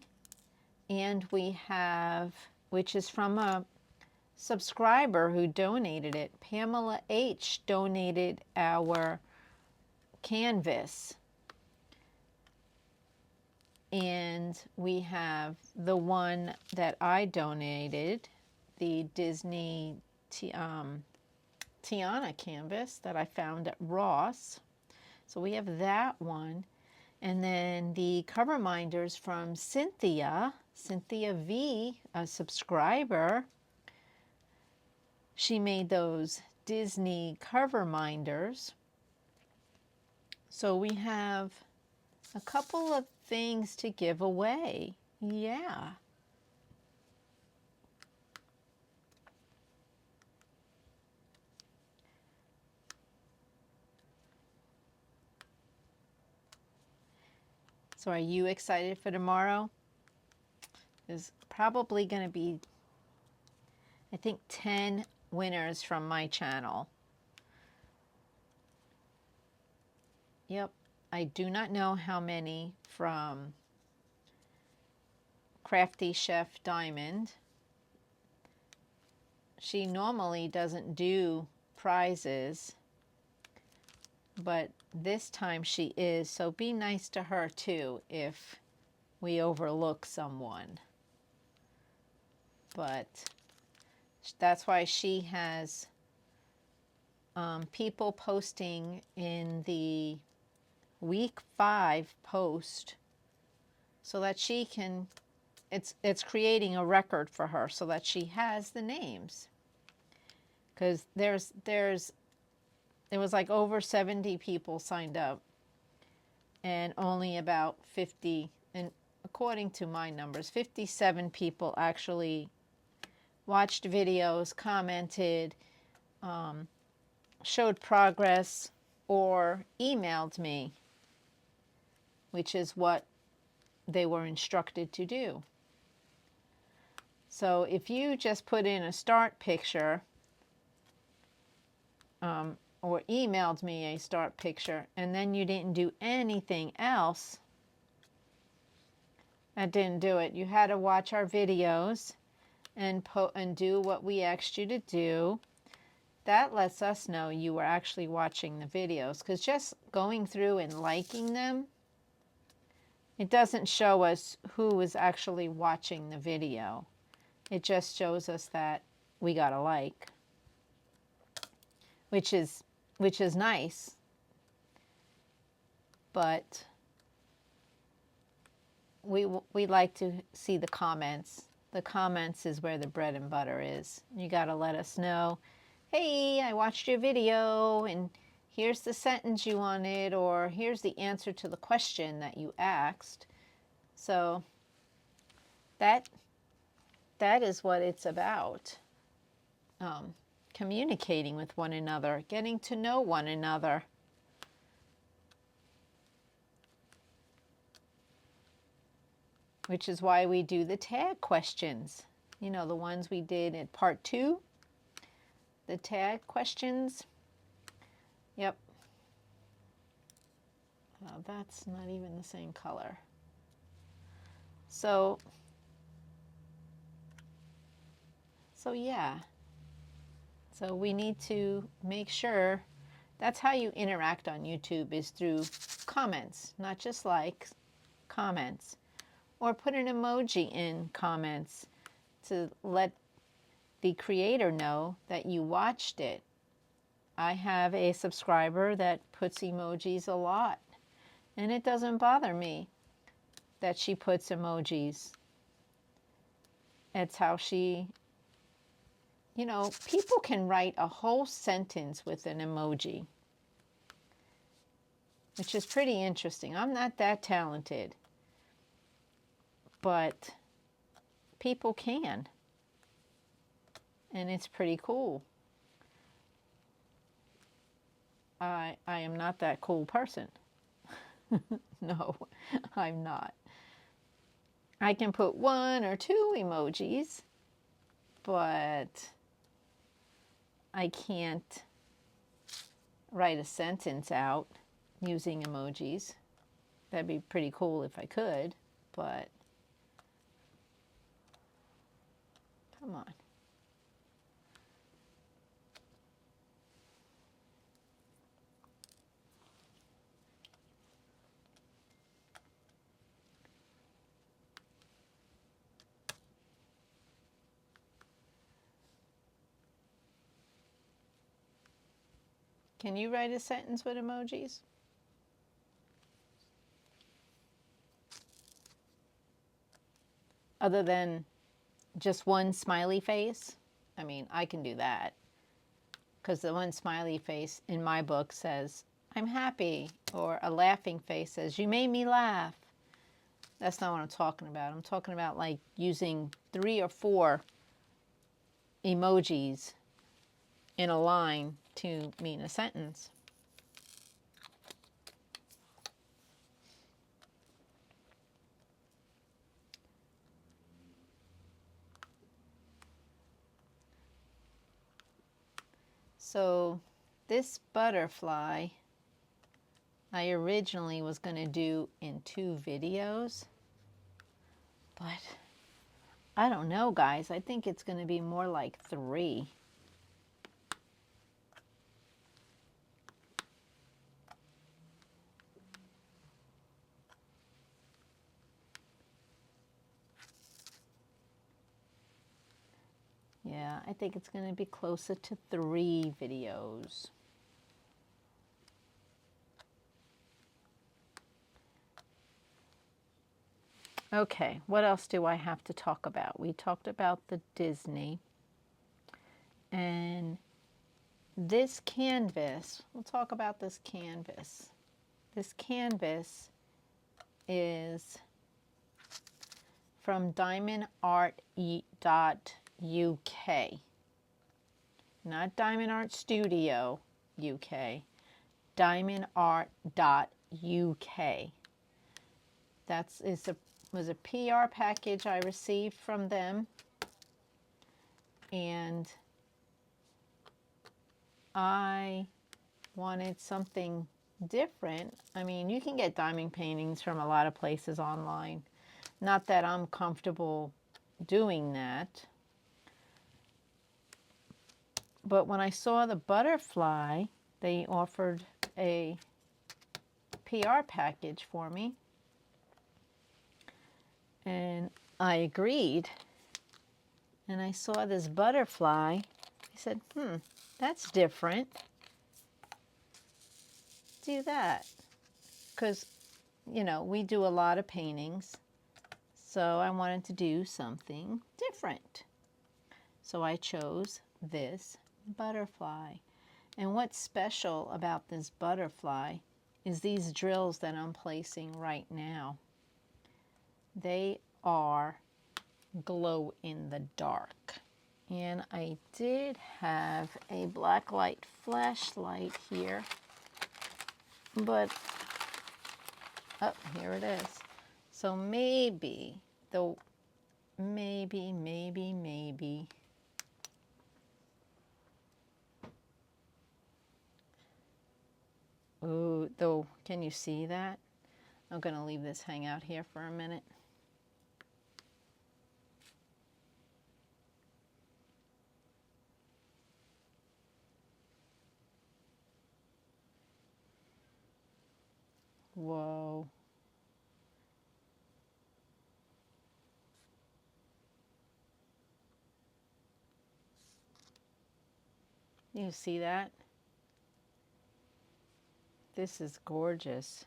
and we have, which is from a subscriber who donated it. Pamela H. donated our canvas. And we have the one that I donated, the Disney Tiana canvas that I found at Ross. So we have that one. And then the cover minders from Cynthia V, a subscriber. She made those Disney cover minders. So we have a couple of things to give away. Yeah. So are you excited for tomorrow? There's probably going to be, I think, 10 winners from my channel. Yep. I do not know how many from Crafty Chef Diamond. She normally doesn't do prizes, but this time she is, so be nice to her too if we overlook someone. But that's why she has people posting in the week 5 post so that she can, it's creating a record for her so that she has the names. Because there was like over 70 people signed up and only about 50, and according to my numbers, 57 people actually watched videos, commented, showed progress, or emailed me, which is what they were instructed to do. So if you just put in a start picture, or emailed me a start picture, and then you didn't do anything else, that didn't do it. You had to watch our videos and do what we asked you to do. That lets us know you were actually watching the videos, because just going through and liking them, it doesn't show us who was actually watching the video. It just shows us that we got a like, which is which is nice, but we like to see the comments. The comments is where the bread and butter is. You got to let us know, hey, I watched your video and here's the sentence you wanted, or here's the answer to the question that you asked. So that is what it's about. Communicating with one another, getting to know one another. Which is why we do the tag questions. You know, the ones we did in part 2, the tag questions. Yep. That's not even the same color. So yeah. So we need to make sure that's how you interact on YouTube, is through comments, not just likes, comments. Or put an emoji in comments to let the creator know that you watched it. I have a subscriber that puts emojis a lot, and it doesn't bother me that she puts emojis. It's how she, you know, people can write a whole sentence with an emoji, which is pretty interesting. I'm not that talented, but people can, and it's pretty cool. I am not that cool person. No, I'm not. I can put 1 or 2 emojis, but I can't write a sentence out using emojis. That'd be pretty cool if I could, but come on. Can you write a sentence with emojis? Other than just one smiley face? I mean, I can do that. Because the one smiley face in my book says, I'm happy. Or a laughing face says, you made me laugh. That's not what I'm talking about. I'm talking about like using 3 or 4 emojis in a line to mean a sentence. So this butterfly I originally was going to do in 2 videos, but I don't know, guys. I think it's going to be more like 3. Yeah, I think it's going to be closer to 3 videos. Okay, what else do I have to talk about? We talked about the Disney. And this canvas, we'll talk about this canvas. This canvas is from Diamondart.uk. Not Diamond Art Studio UK. Diamondart.uk. Was a PR package I received from them, and I wanted something different. I mean, you can get diamond paintings from a lot of places online. Not that I'm comfortable doing that. But when I saw the butterfly, they offered a PR package for me. And I agreed. And I saw this butterfly. I said, that's different. do that? Because, you know, we do a lot of paintings. So I wanted to do something different. So I chose this butterfly. And what's special about this butterfly is these drills that I'm placing right now. They are glow in the dark. And I did have a black light flashlight here, but oh, here it is. So maybe, though, maybe. Ooh, though, can you see that? I'm going to leave this hang out here for a minute. Whoa. You see that? This is gorgeous.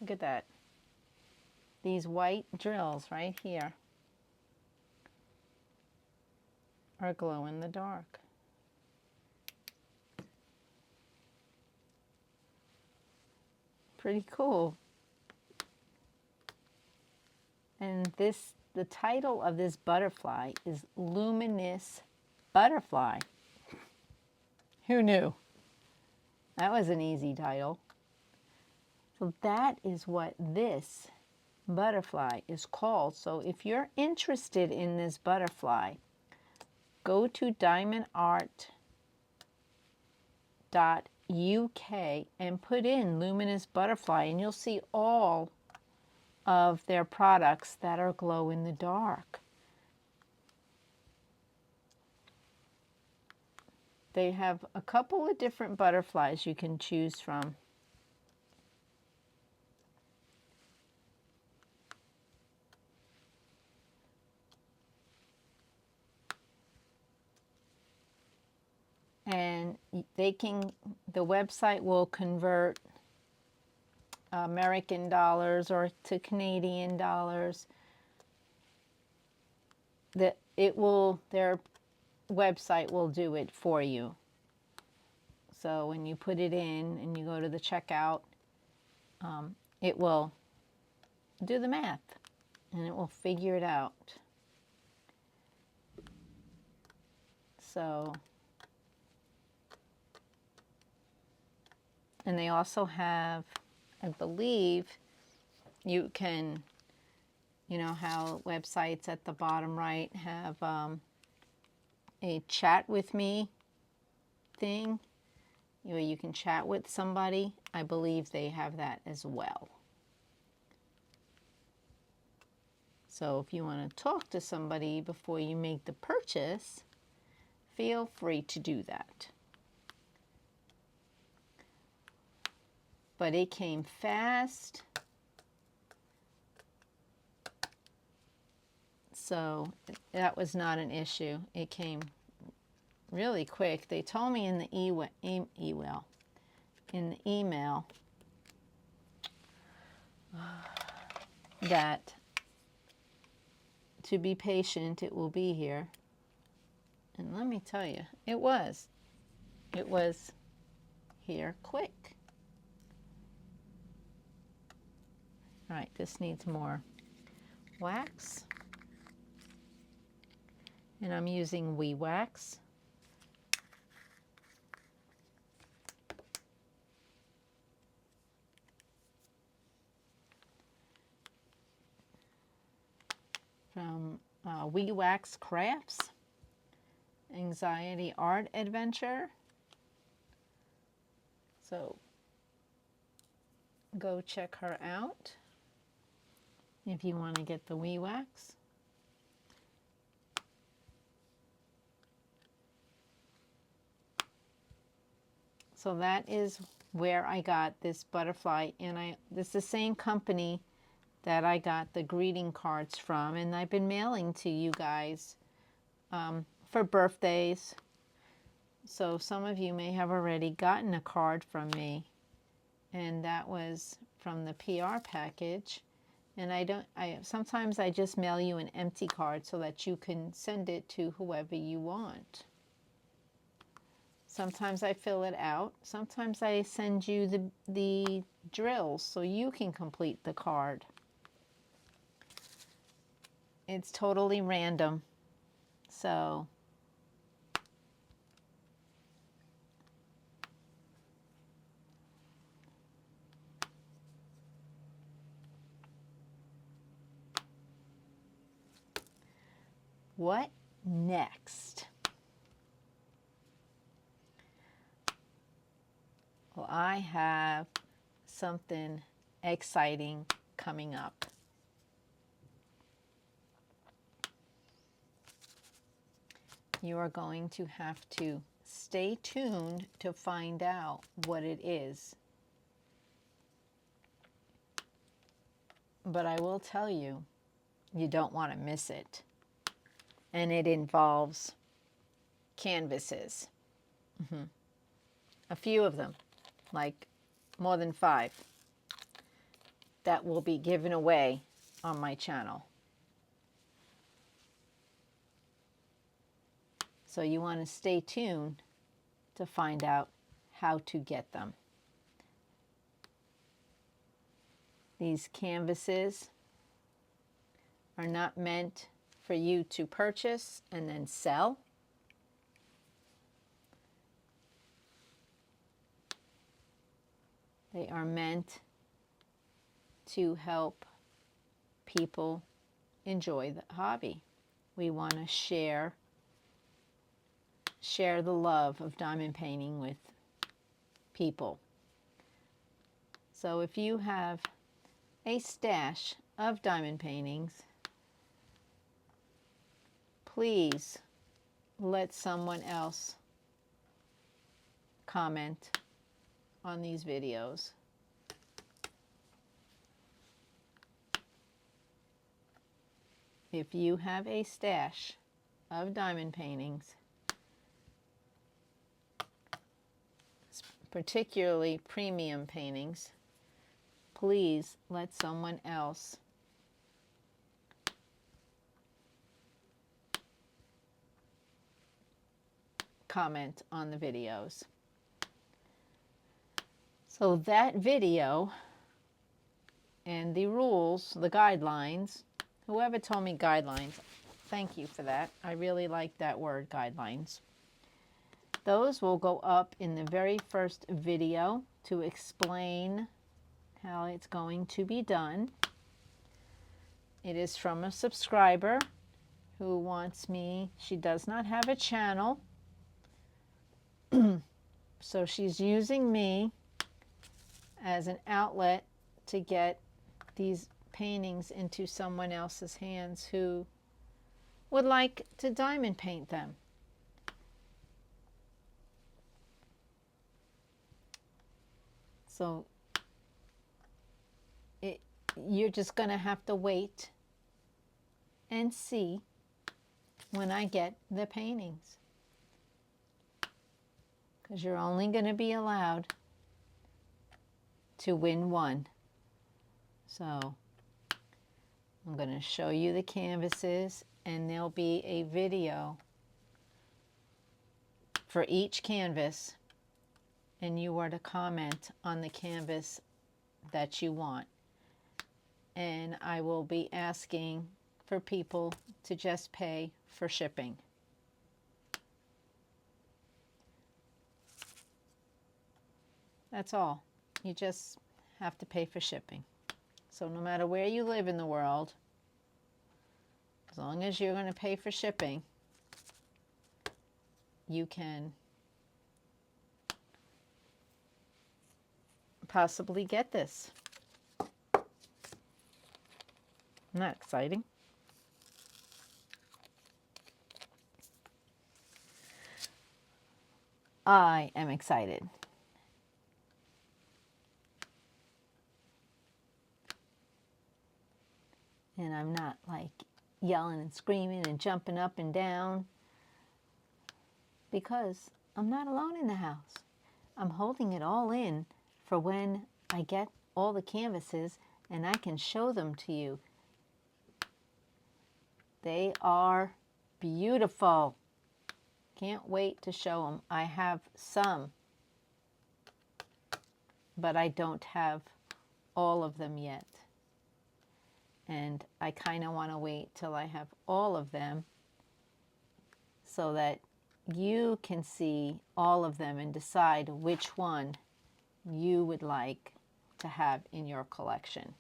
Look at that. These white drills right here are glow in the dark. Pretty cool. And this, the title of this butterfly is Luminous Butterfly. Who knew? That was an easy title. So that is what this butterfly is called. So if you're interested in this butterfly, go to diamondart.uk and put in Luminous Butterfly, and you'll see all of their products that are glow in the dark. They have a couple of different butterflies you can choose from. And they can, the website will convert American dollars or to Canadian dollars. That it will, their website will do it for you. So when you put it in and you go to the checkout, it will do the math and it will figure it out. So, and they also have, I believe, you can, you know how websites at the bottom right have a chat with me thing, where you can chat with somebody. I believe they have that as well. So if you want to talk to somebody before you make the purchase, feel free to do that. But it came fast. So that was not an issue. It came really quick. They told me in the email that to be patient, it will be here. And let me tell you, it was here quick. All right, this needs more wax. And I'm using Wee Wax. From Wee Wax Crafts, Anxiety Art Adventure. So go check her out if you want to get the Wee Wax. So that is where I got this butterfly, and this is the same company that I got the greeting cards from, and I've been mailing to you guys for birthdays. So some of you may have already gotten a card from me, and that was from the PR package. And sometimes I just mail you an empty card so that you can send it to whoever you want. Sometimes I fill it out. Sometimes I send you the drills so you can complete the card. It's totally random. So what next? Well, I have something exciting coming up. You are going to have to stay tuned to find out what it is. But I will tell you, you don't want to miss it. And it involves canvases. A few of them, like more than 5, that will be given away on my channel. So you want to stay tuned to find out how to get them. These canvases are not meant for you to purchase and then sell. They are meant to help people enjoy the hobby. We want to share the love of diamond painting with people. So if you have a stash of diamond paintings, please let someone else comment on these videos. If you have a stash of diamond paintings, particularly premium paintings, please let someone else comment on the videos. So that video and the rules, the guidelines, whoever told me guidelines, thank you for that. I really like that word, guidelines. Those will go up in the very first video to explain how it's going to be done. It is from a subscriber who wants me. She does not have a channel, so she's using me as an outlet to get these paintings into someone else's hands who would like to diamond paint them. So you're just going to have to wait and see when I get the paintings, because you're only going to be allowed to win one. So I'm going to show you the canvases, and there'll be a video for each canvas, and you are to comment on the canvas that you want. And I will be asking for people to just pay for shipping. That's all. You just have to pay for shipping. So no matter where you live in the world, as long as you're going to pay for shipping, you can possibly get this. Isn't that exciting? I am excited. And I'm not like yelling and screaming and jumping up and down because I'm not alone in the house. I'm holding it all in for when I get all the canvases and I can show them to you. They are beautiful. Can't wait to show them. I have some, but I don't have all of them yet. And I kind of want to wait till I have all of them so that you can see all of them and decide which one you would like to have in your collection.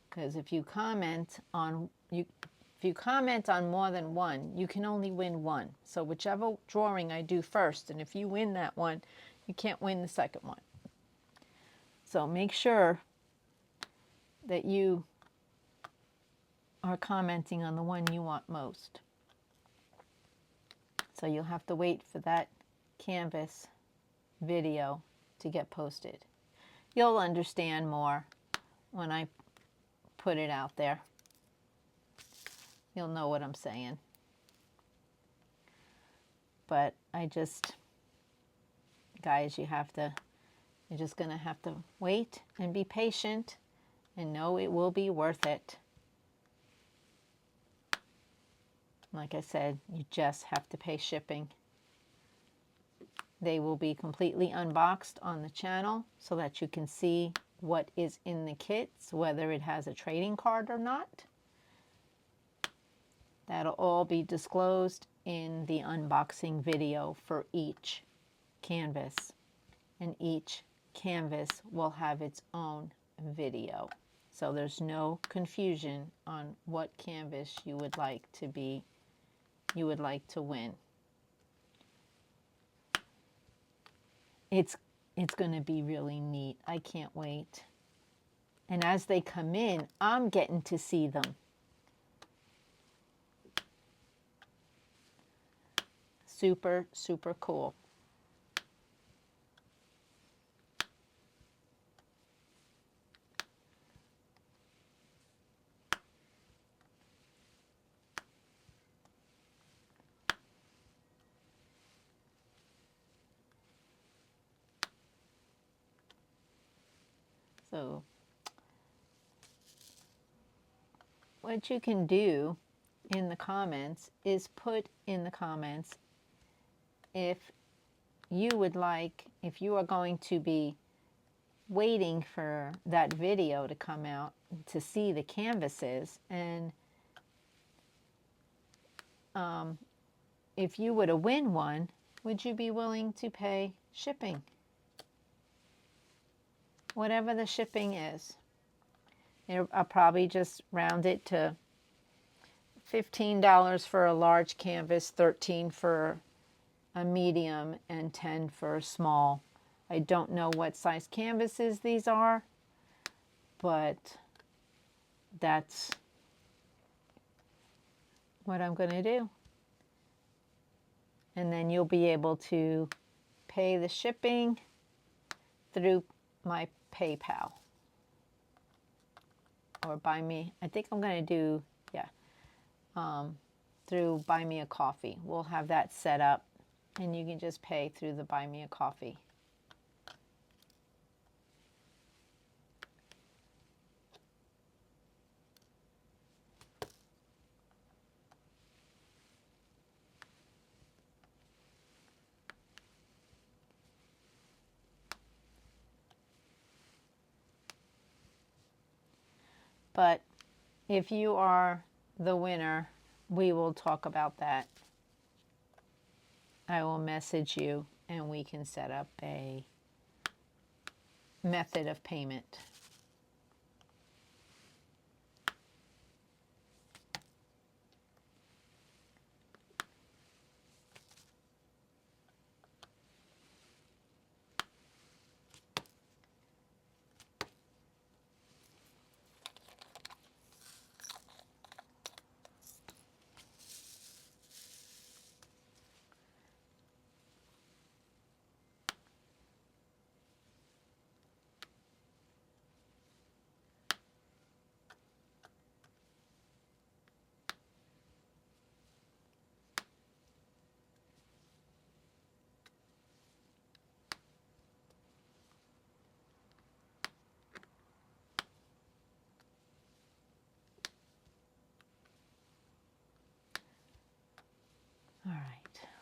Because if you comment on more than one, you can only win one. So whichever drawing I do first, and if you win that one, you can't win the second one. So make sure that you are commenting on the one you want most. So you'll have to wait for that canvas video to get posted. You'll understand more when I put it out there. You'll know what I'm saying. But guys, you're just going to have to wait and be patient and know it will be worth it. Like I said, you just have to pay shipping. They will be completely unboxed on the channel so that you can see what is in the kits, whether it has a trading card or not. That'll all be disclosed in the unboxing video for each canvas. And each canvas will have its own video. So there's no confusion on what canvas you would like to win. It's going to be really neat. I can't wait. And as they come in, I'm getting to see them. Super, super cool. So what you can do in the comments is put in the comments if you would like, if you are going to be waiting for that video to come out to see the canvases, and if you were to win one, would you be willing to pay shipping? Whatever the shipping is. I'll probably just round it to $15 for a large canvas, $13 for a medium, and $10 for a small. I don't know what size canvases these are, but that's what I'm going to do. And then you'll be able to pay the shipping through my PayPal. Or buy me, I think I'm going to do, through Buy Me a Coffee. We'll have that set up, and you can just pay through the Buy Me a Coffee. But if you are the winner, we will talk about that. I will message you and we can set up a method of payment.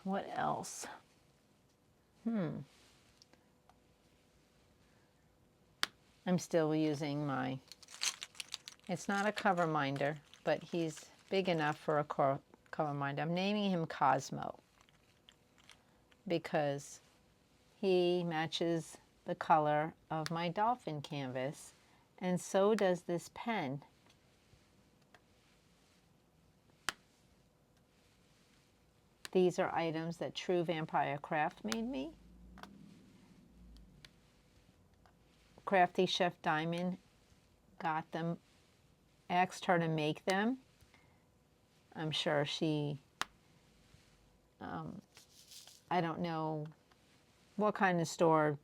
What else? I'm still using my, it's not a cover minder, but he's big enough for a cover minder. I'm naming him Cosmo because he matches the color of my dolphin canvas, and so does this pen. These are items that True Vampire Craft made me. Crafty Chef Diamond got them, asked her to make them. I'm sure she, I don't know what kind of store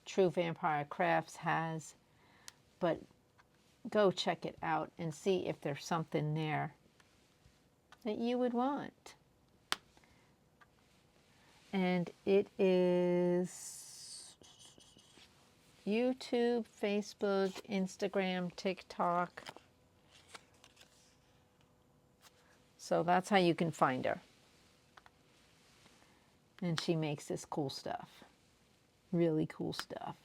True Vampire Crafts has, but go check it out and see if there's something there that you would want. And it is YouTube, Facebook, Instagram, TikTok. So that's how you can find her. And she makes this cool stuff. Really cool stuff.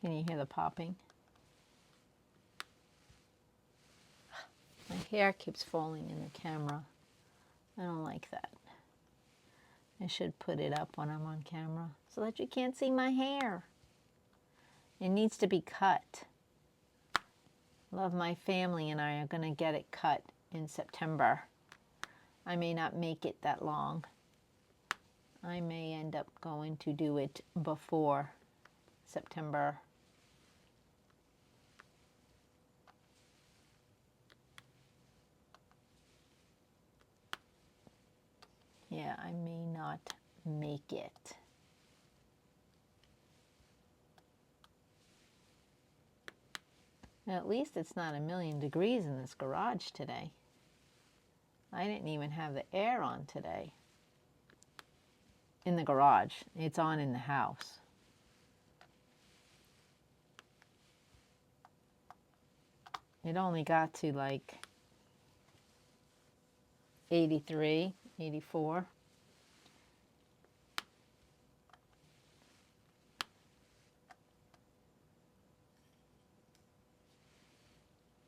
Can you hear the popping? My hair keeps falling in the camera. I don't like that. I should put it up when I'm on camera so that you can't see my hair. It needs to be cut. Love My Family and I are going to get it cut in September. I may not make it that long. I may end up going to do it before September. Yeah, I may not make it. At least it's not 1,000,000 degrees in this garage today. I didn't even have the air on today. In the garage. It's on in the house. It only got to like 83, 84.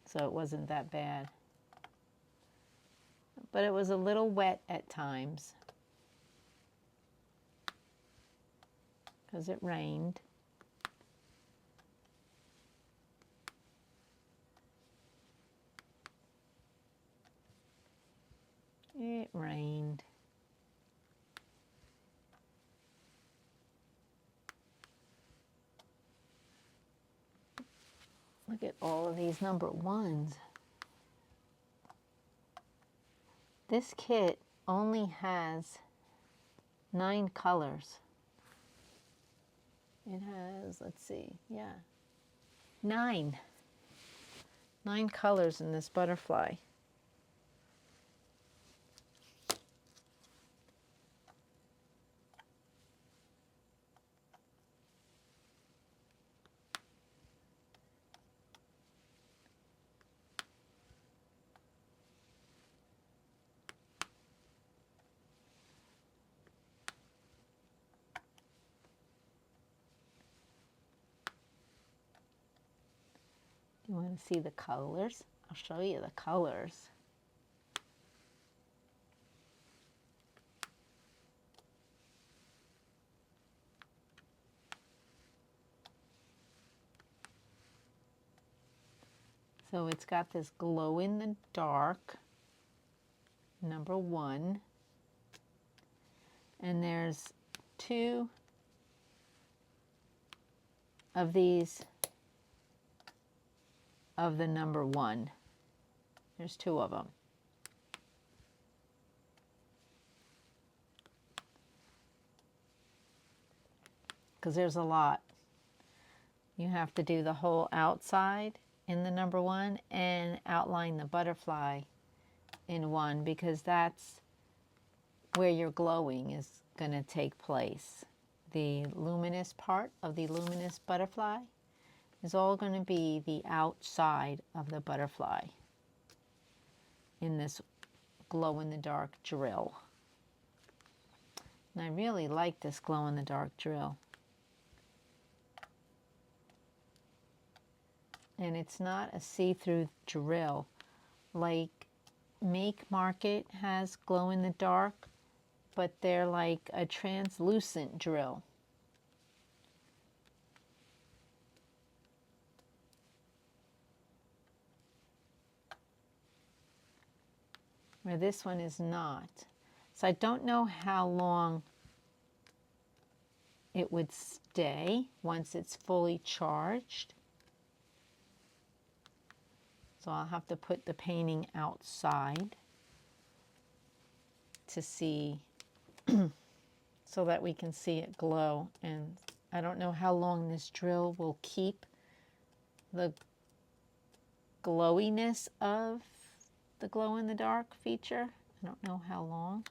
So it wasn't that bad. But it was a little wet at times because it rained. It rained. Look at all of these number ones. This kit only has 9 colors. It has, let's see, yeah, 9 colors in this butterfly. You want to see the colors? I'll show you the colors. So it's got this glow in the dark, number 1. And there's 2 of these of the number 1. There's 2 of them. because there's a lot. You have to do the whole outside in the number one and outline the butterfly in one, because that's where your glowing is going to take place. The luminous part of the luminous butterfly is all going to be the outside of the butterfly in this glow-in-the-dark drill. And I really like this glow-in-the-dark drill. And it's not a see-through drill like Make Market has glow-in-the-dark, but they're like a translucent drill. Where this one is not. So I don't know how long it would stay once it's fully charged. So I'll have to put the painting outside to see, so that we can see it glow. And I don't know how long this drill will keep the glowiness of the glow-in-the-dark feature. I don't know how long.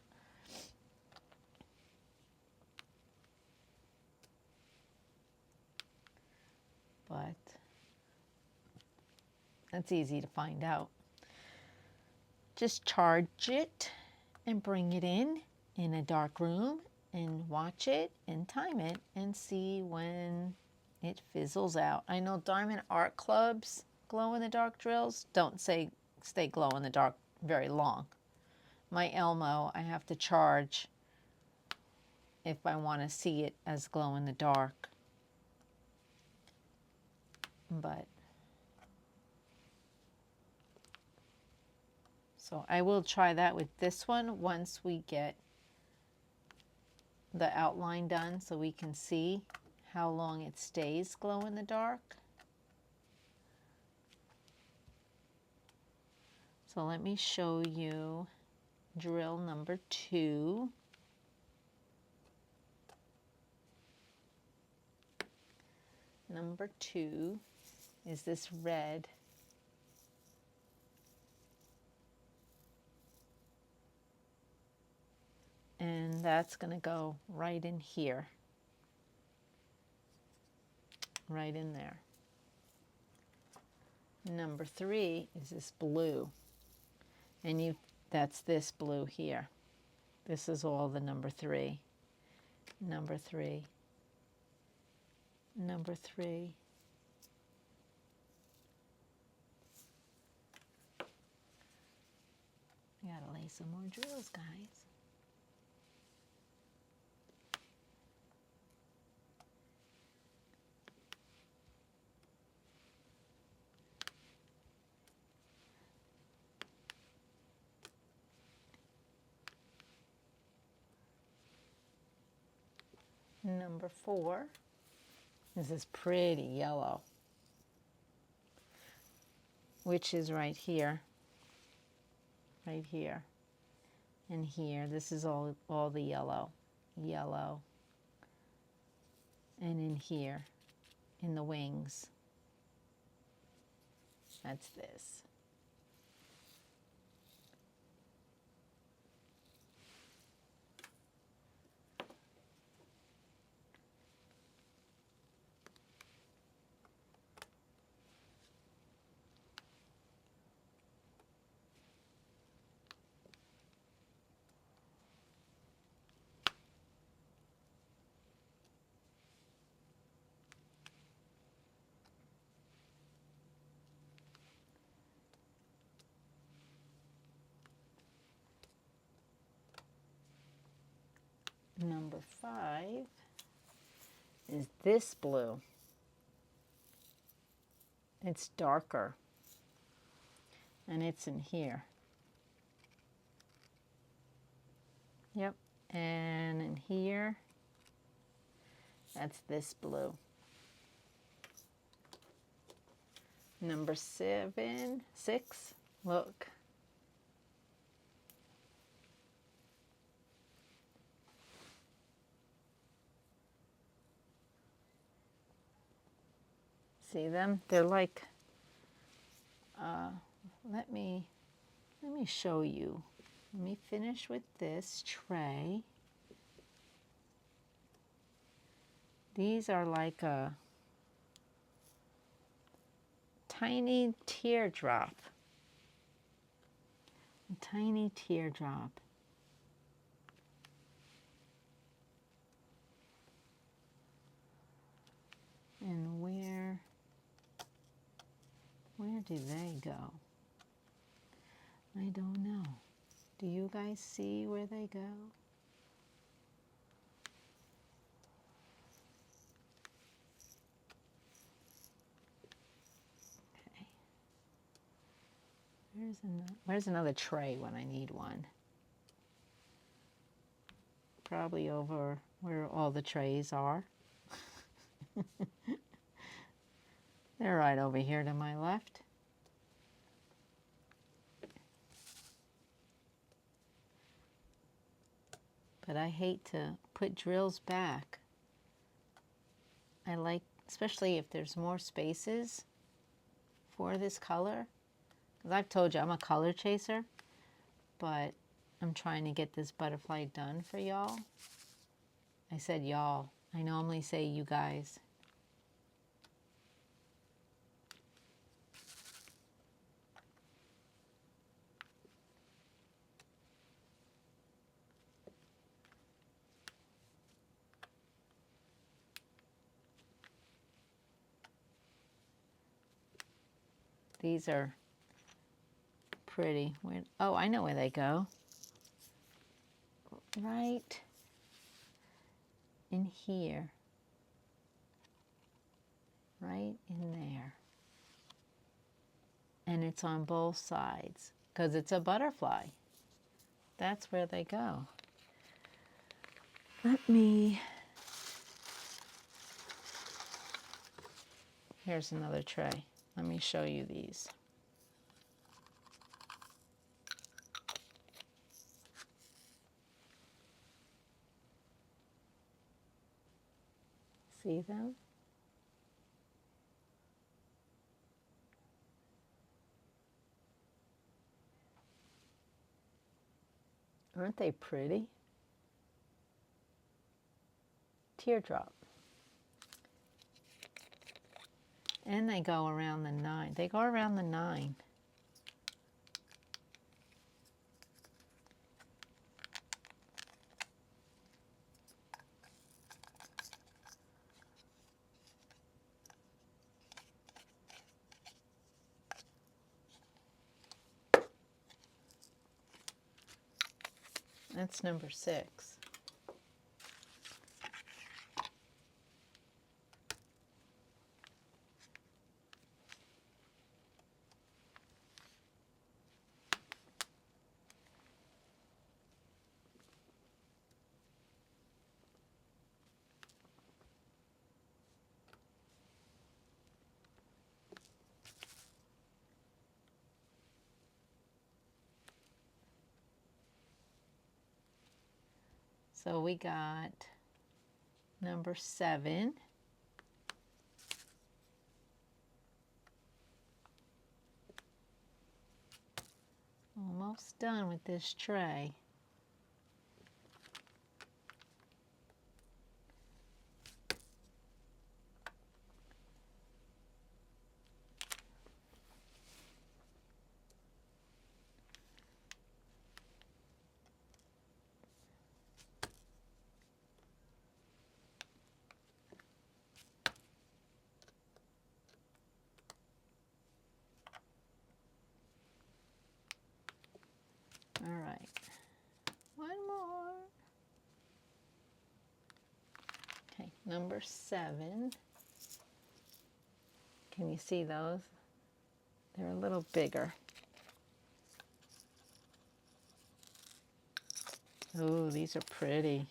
But that's easy to find out. Just charge it and bring it in a dark room and watch it and time it and see when it fizzles out. I know Diamondart Club's glow-in-the-dark drills don't stay glow-in-the-dark very long. My Elmo, I have to charge if I want to see it as glow-in-the-dark. But so I will try that with this one once we get the outline done, so we can see how long it stays glow in the dark. So let me show you drill number 2. Number 2 is this red. And that's going to go right in here. Right in there. Number 3 is this blue. And that's this blue here. This is all the number 3. Number 3. Number 3. I gotta lay some more drills, guys. Number 4 is this pretty yellow, which is right here, and here. This is all the yellow, and in here, in the wings, that's this. Number 5 is this blue. It's darker, and it's in here. Yep, and in here, that's this blue. Number 6, look. See them? They're like, let me show you. Let me finish with this tray. These are like a tiny teardrop. A tiny teardrop. And where do they go? I don't know. Do you guys see where they go? Okay. Where's another tray when I need one? Probably over where all the trays are. They're right over here to my left. But I hate to put drills back. I like, especially if there's more spaces for this color. Because I've told you I'm a color chaser, but I'm trying to get this butterfly done for y'all. I said y'all. I normally say you guys. These are pretty. Oh, I know where they go. Right in here. Right in there. And it's on both sides because it's a butterfly. That's where they go. Here's another tray. Let me show you these. See them? Aren't they pretty? Teardrop. And they go around the 9. They go around the 9. That's number 6. So we got number 7. Almost done with this tray. All right, one more. Okay, number 7. Can you see those? They're a little bigger. Oh, these are pretty.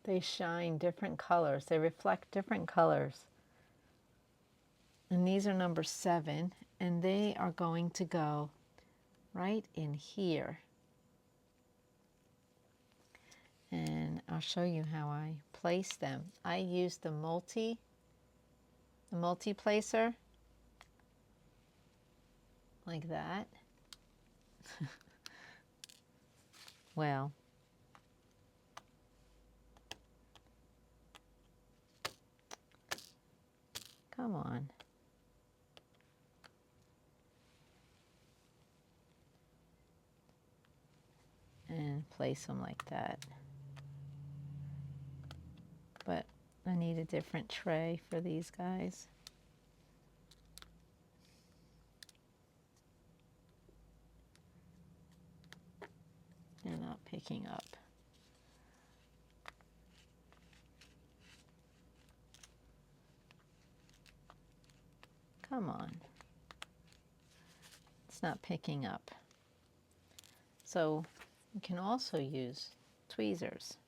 They shine different colors. They reflect different colors. And these are number 7, and they are going to go right in here. And I'll show you how I place them. I use the multi-placer, like that. Well, come on. And place them like that. But I need a different tray for these guys. They're not picking up. Come on. It's not picking up. So you can also use tweezers.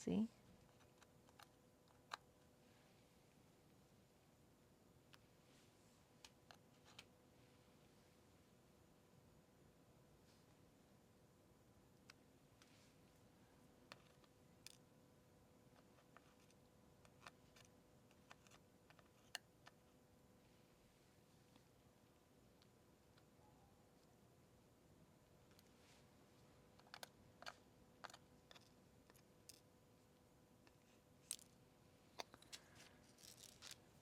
See?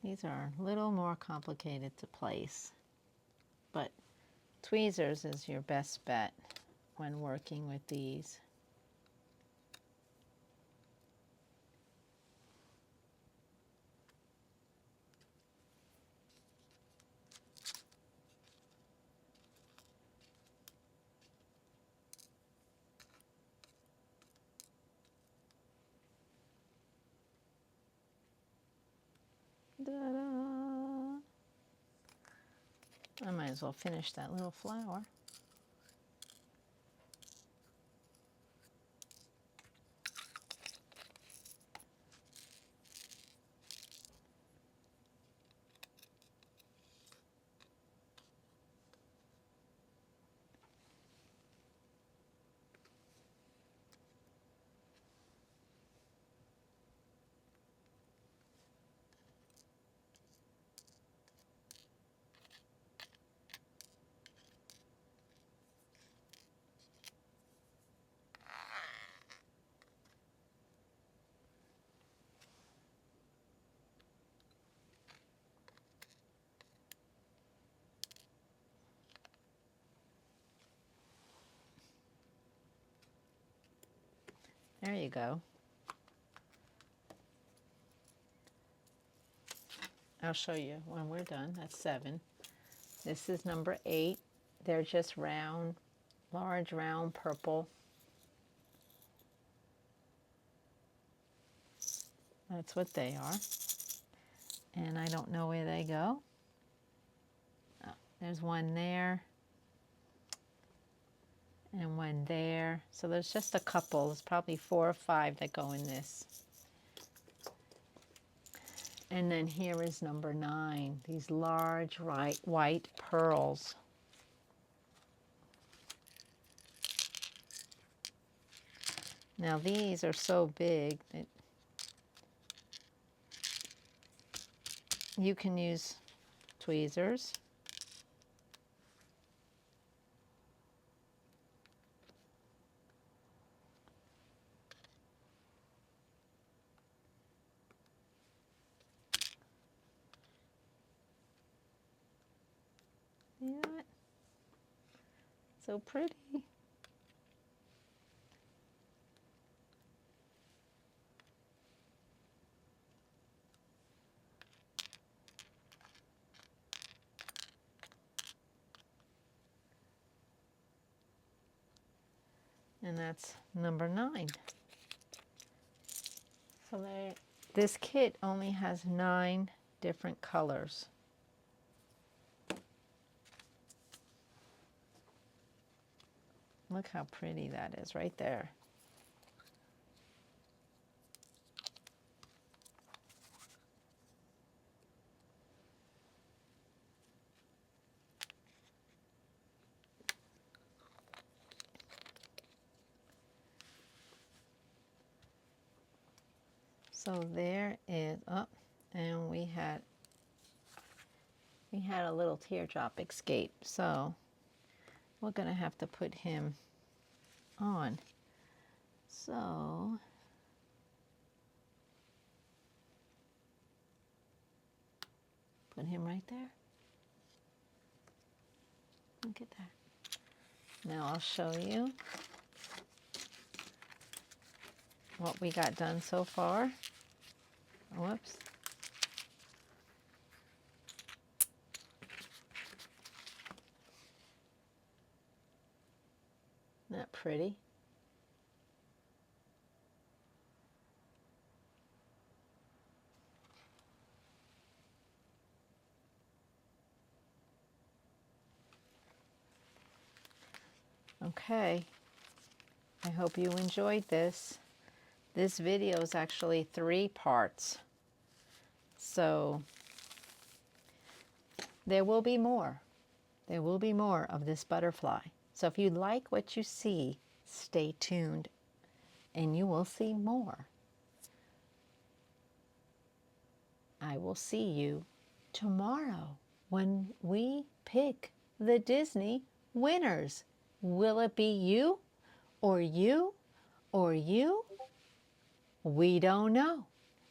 These are a little more complicated to place, but tweezers is your best bet when working with these. Da-da. I might as well finish that little flower. There you go. I'll show you when we're done. That's 7. This is number 8. They're just round, large round purple. That's what they are. And I don't know where they go. Oh, there's one there. And one there. So there's just a couple. There's probably 4 or 5 that go in this. And then here is number 9. These large white pearls. Now these are so big that you can use tweezers. See that? So pretty. And that's number 9. So this kit only has 9 different colors. Look how pretty that is right there. So there is, oh, and we had a little teardrop escape. So we're going to have to put him on. So put him right there. Look at that. Now I'll show you what we got done so far. Whoops. Isn't that pretty? Okay, I hope you enjoyed this. This video is actually 3 parts. So there will be more. There will be more of this butterfly. So if you like what you see, stay tuned and you will see more. I will see you tomorrow when we pick the Disney winners. Will it be you or you or you? We don't know.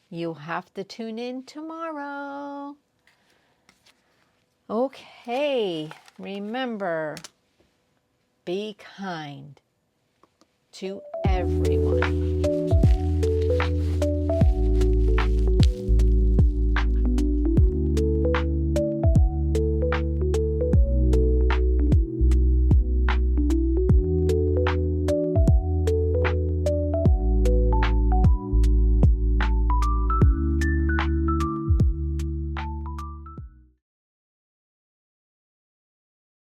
You'll have to tune in tomorrow. Okay, remember, be kind to everyone.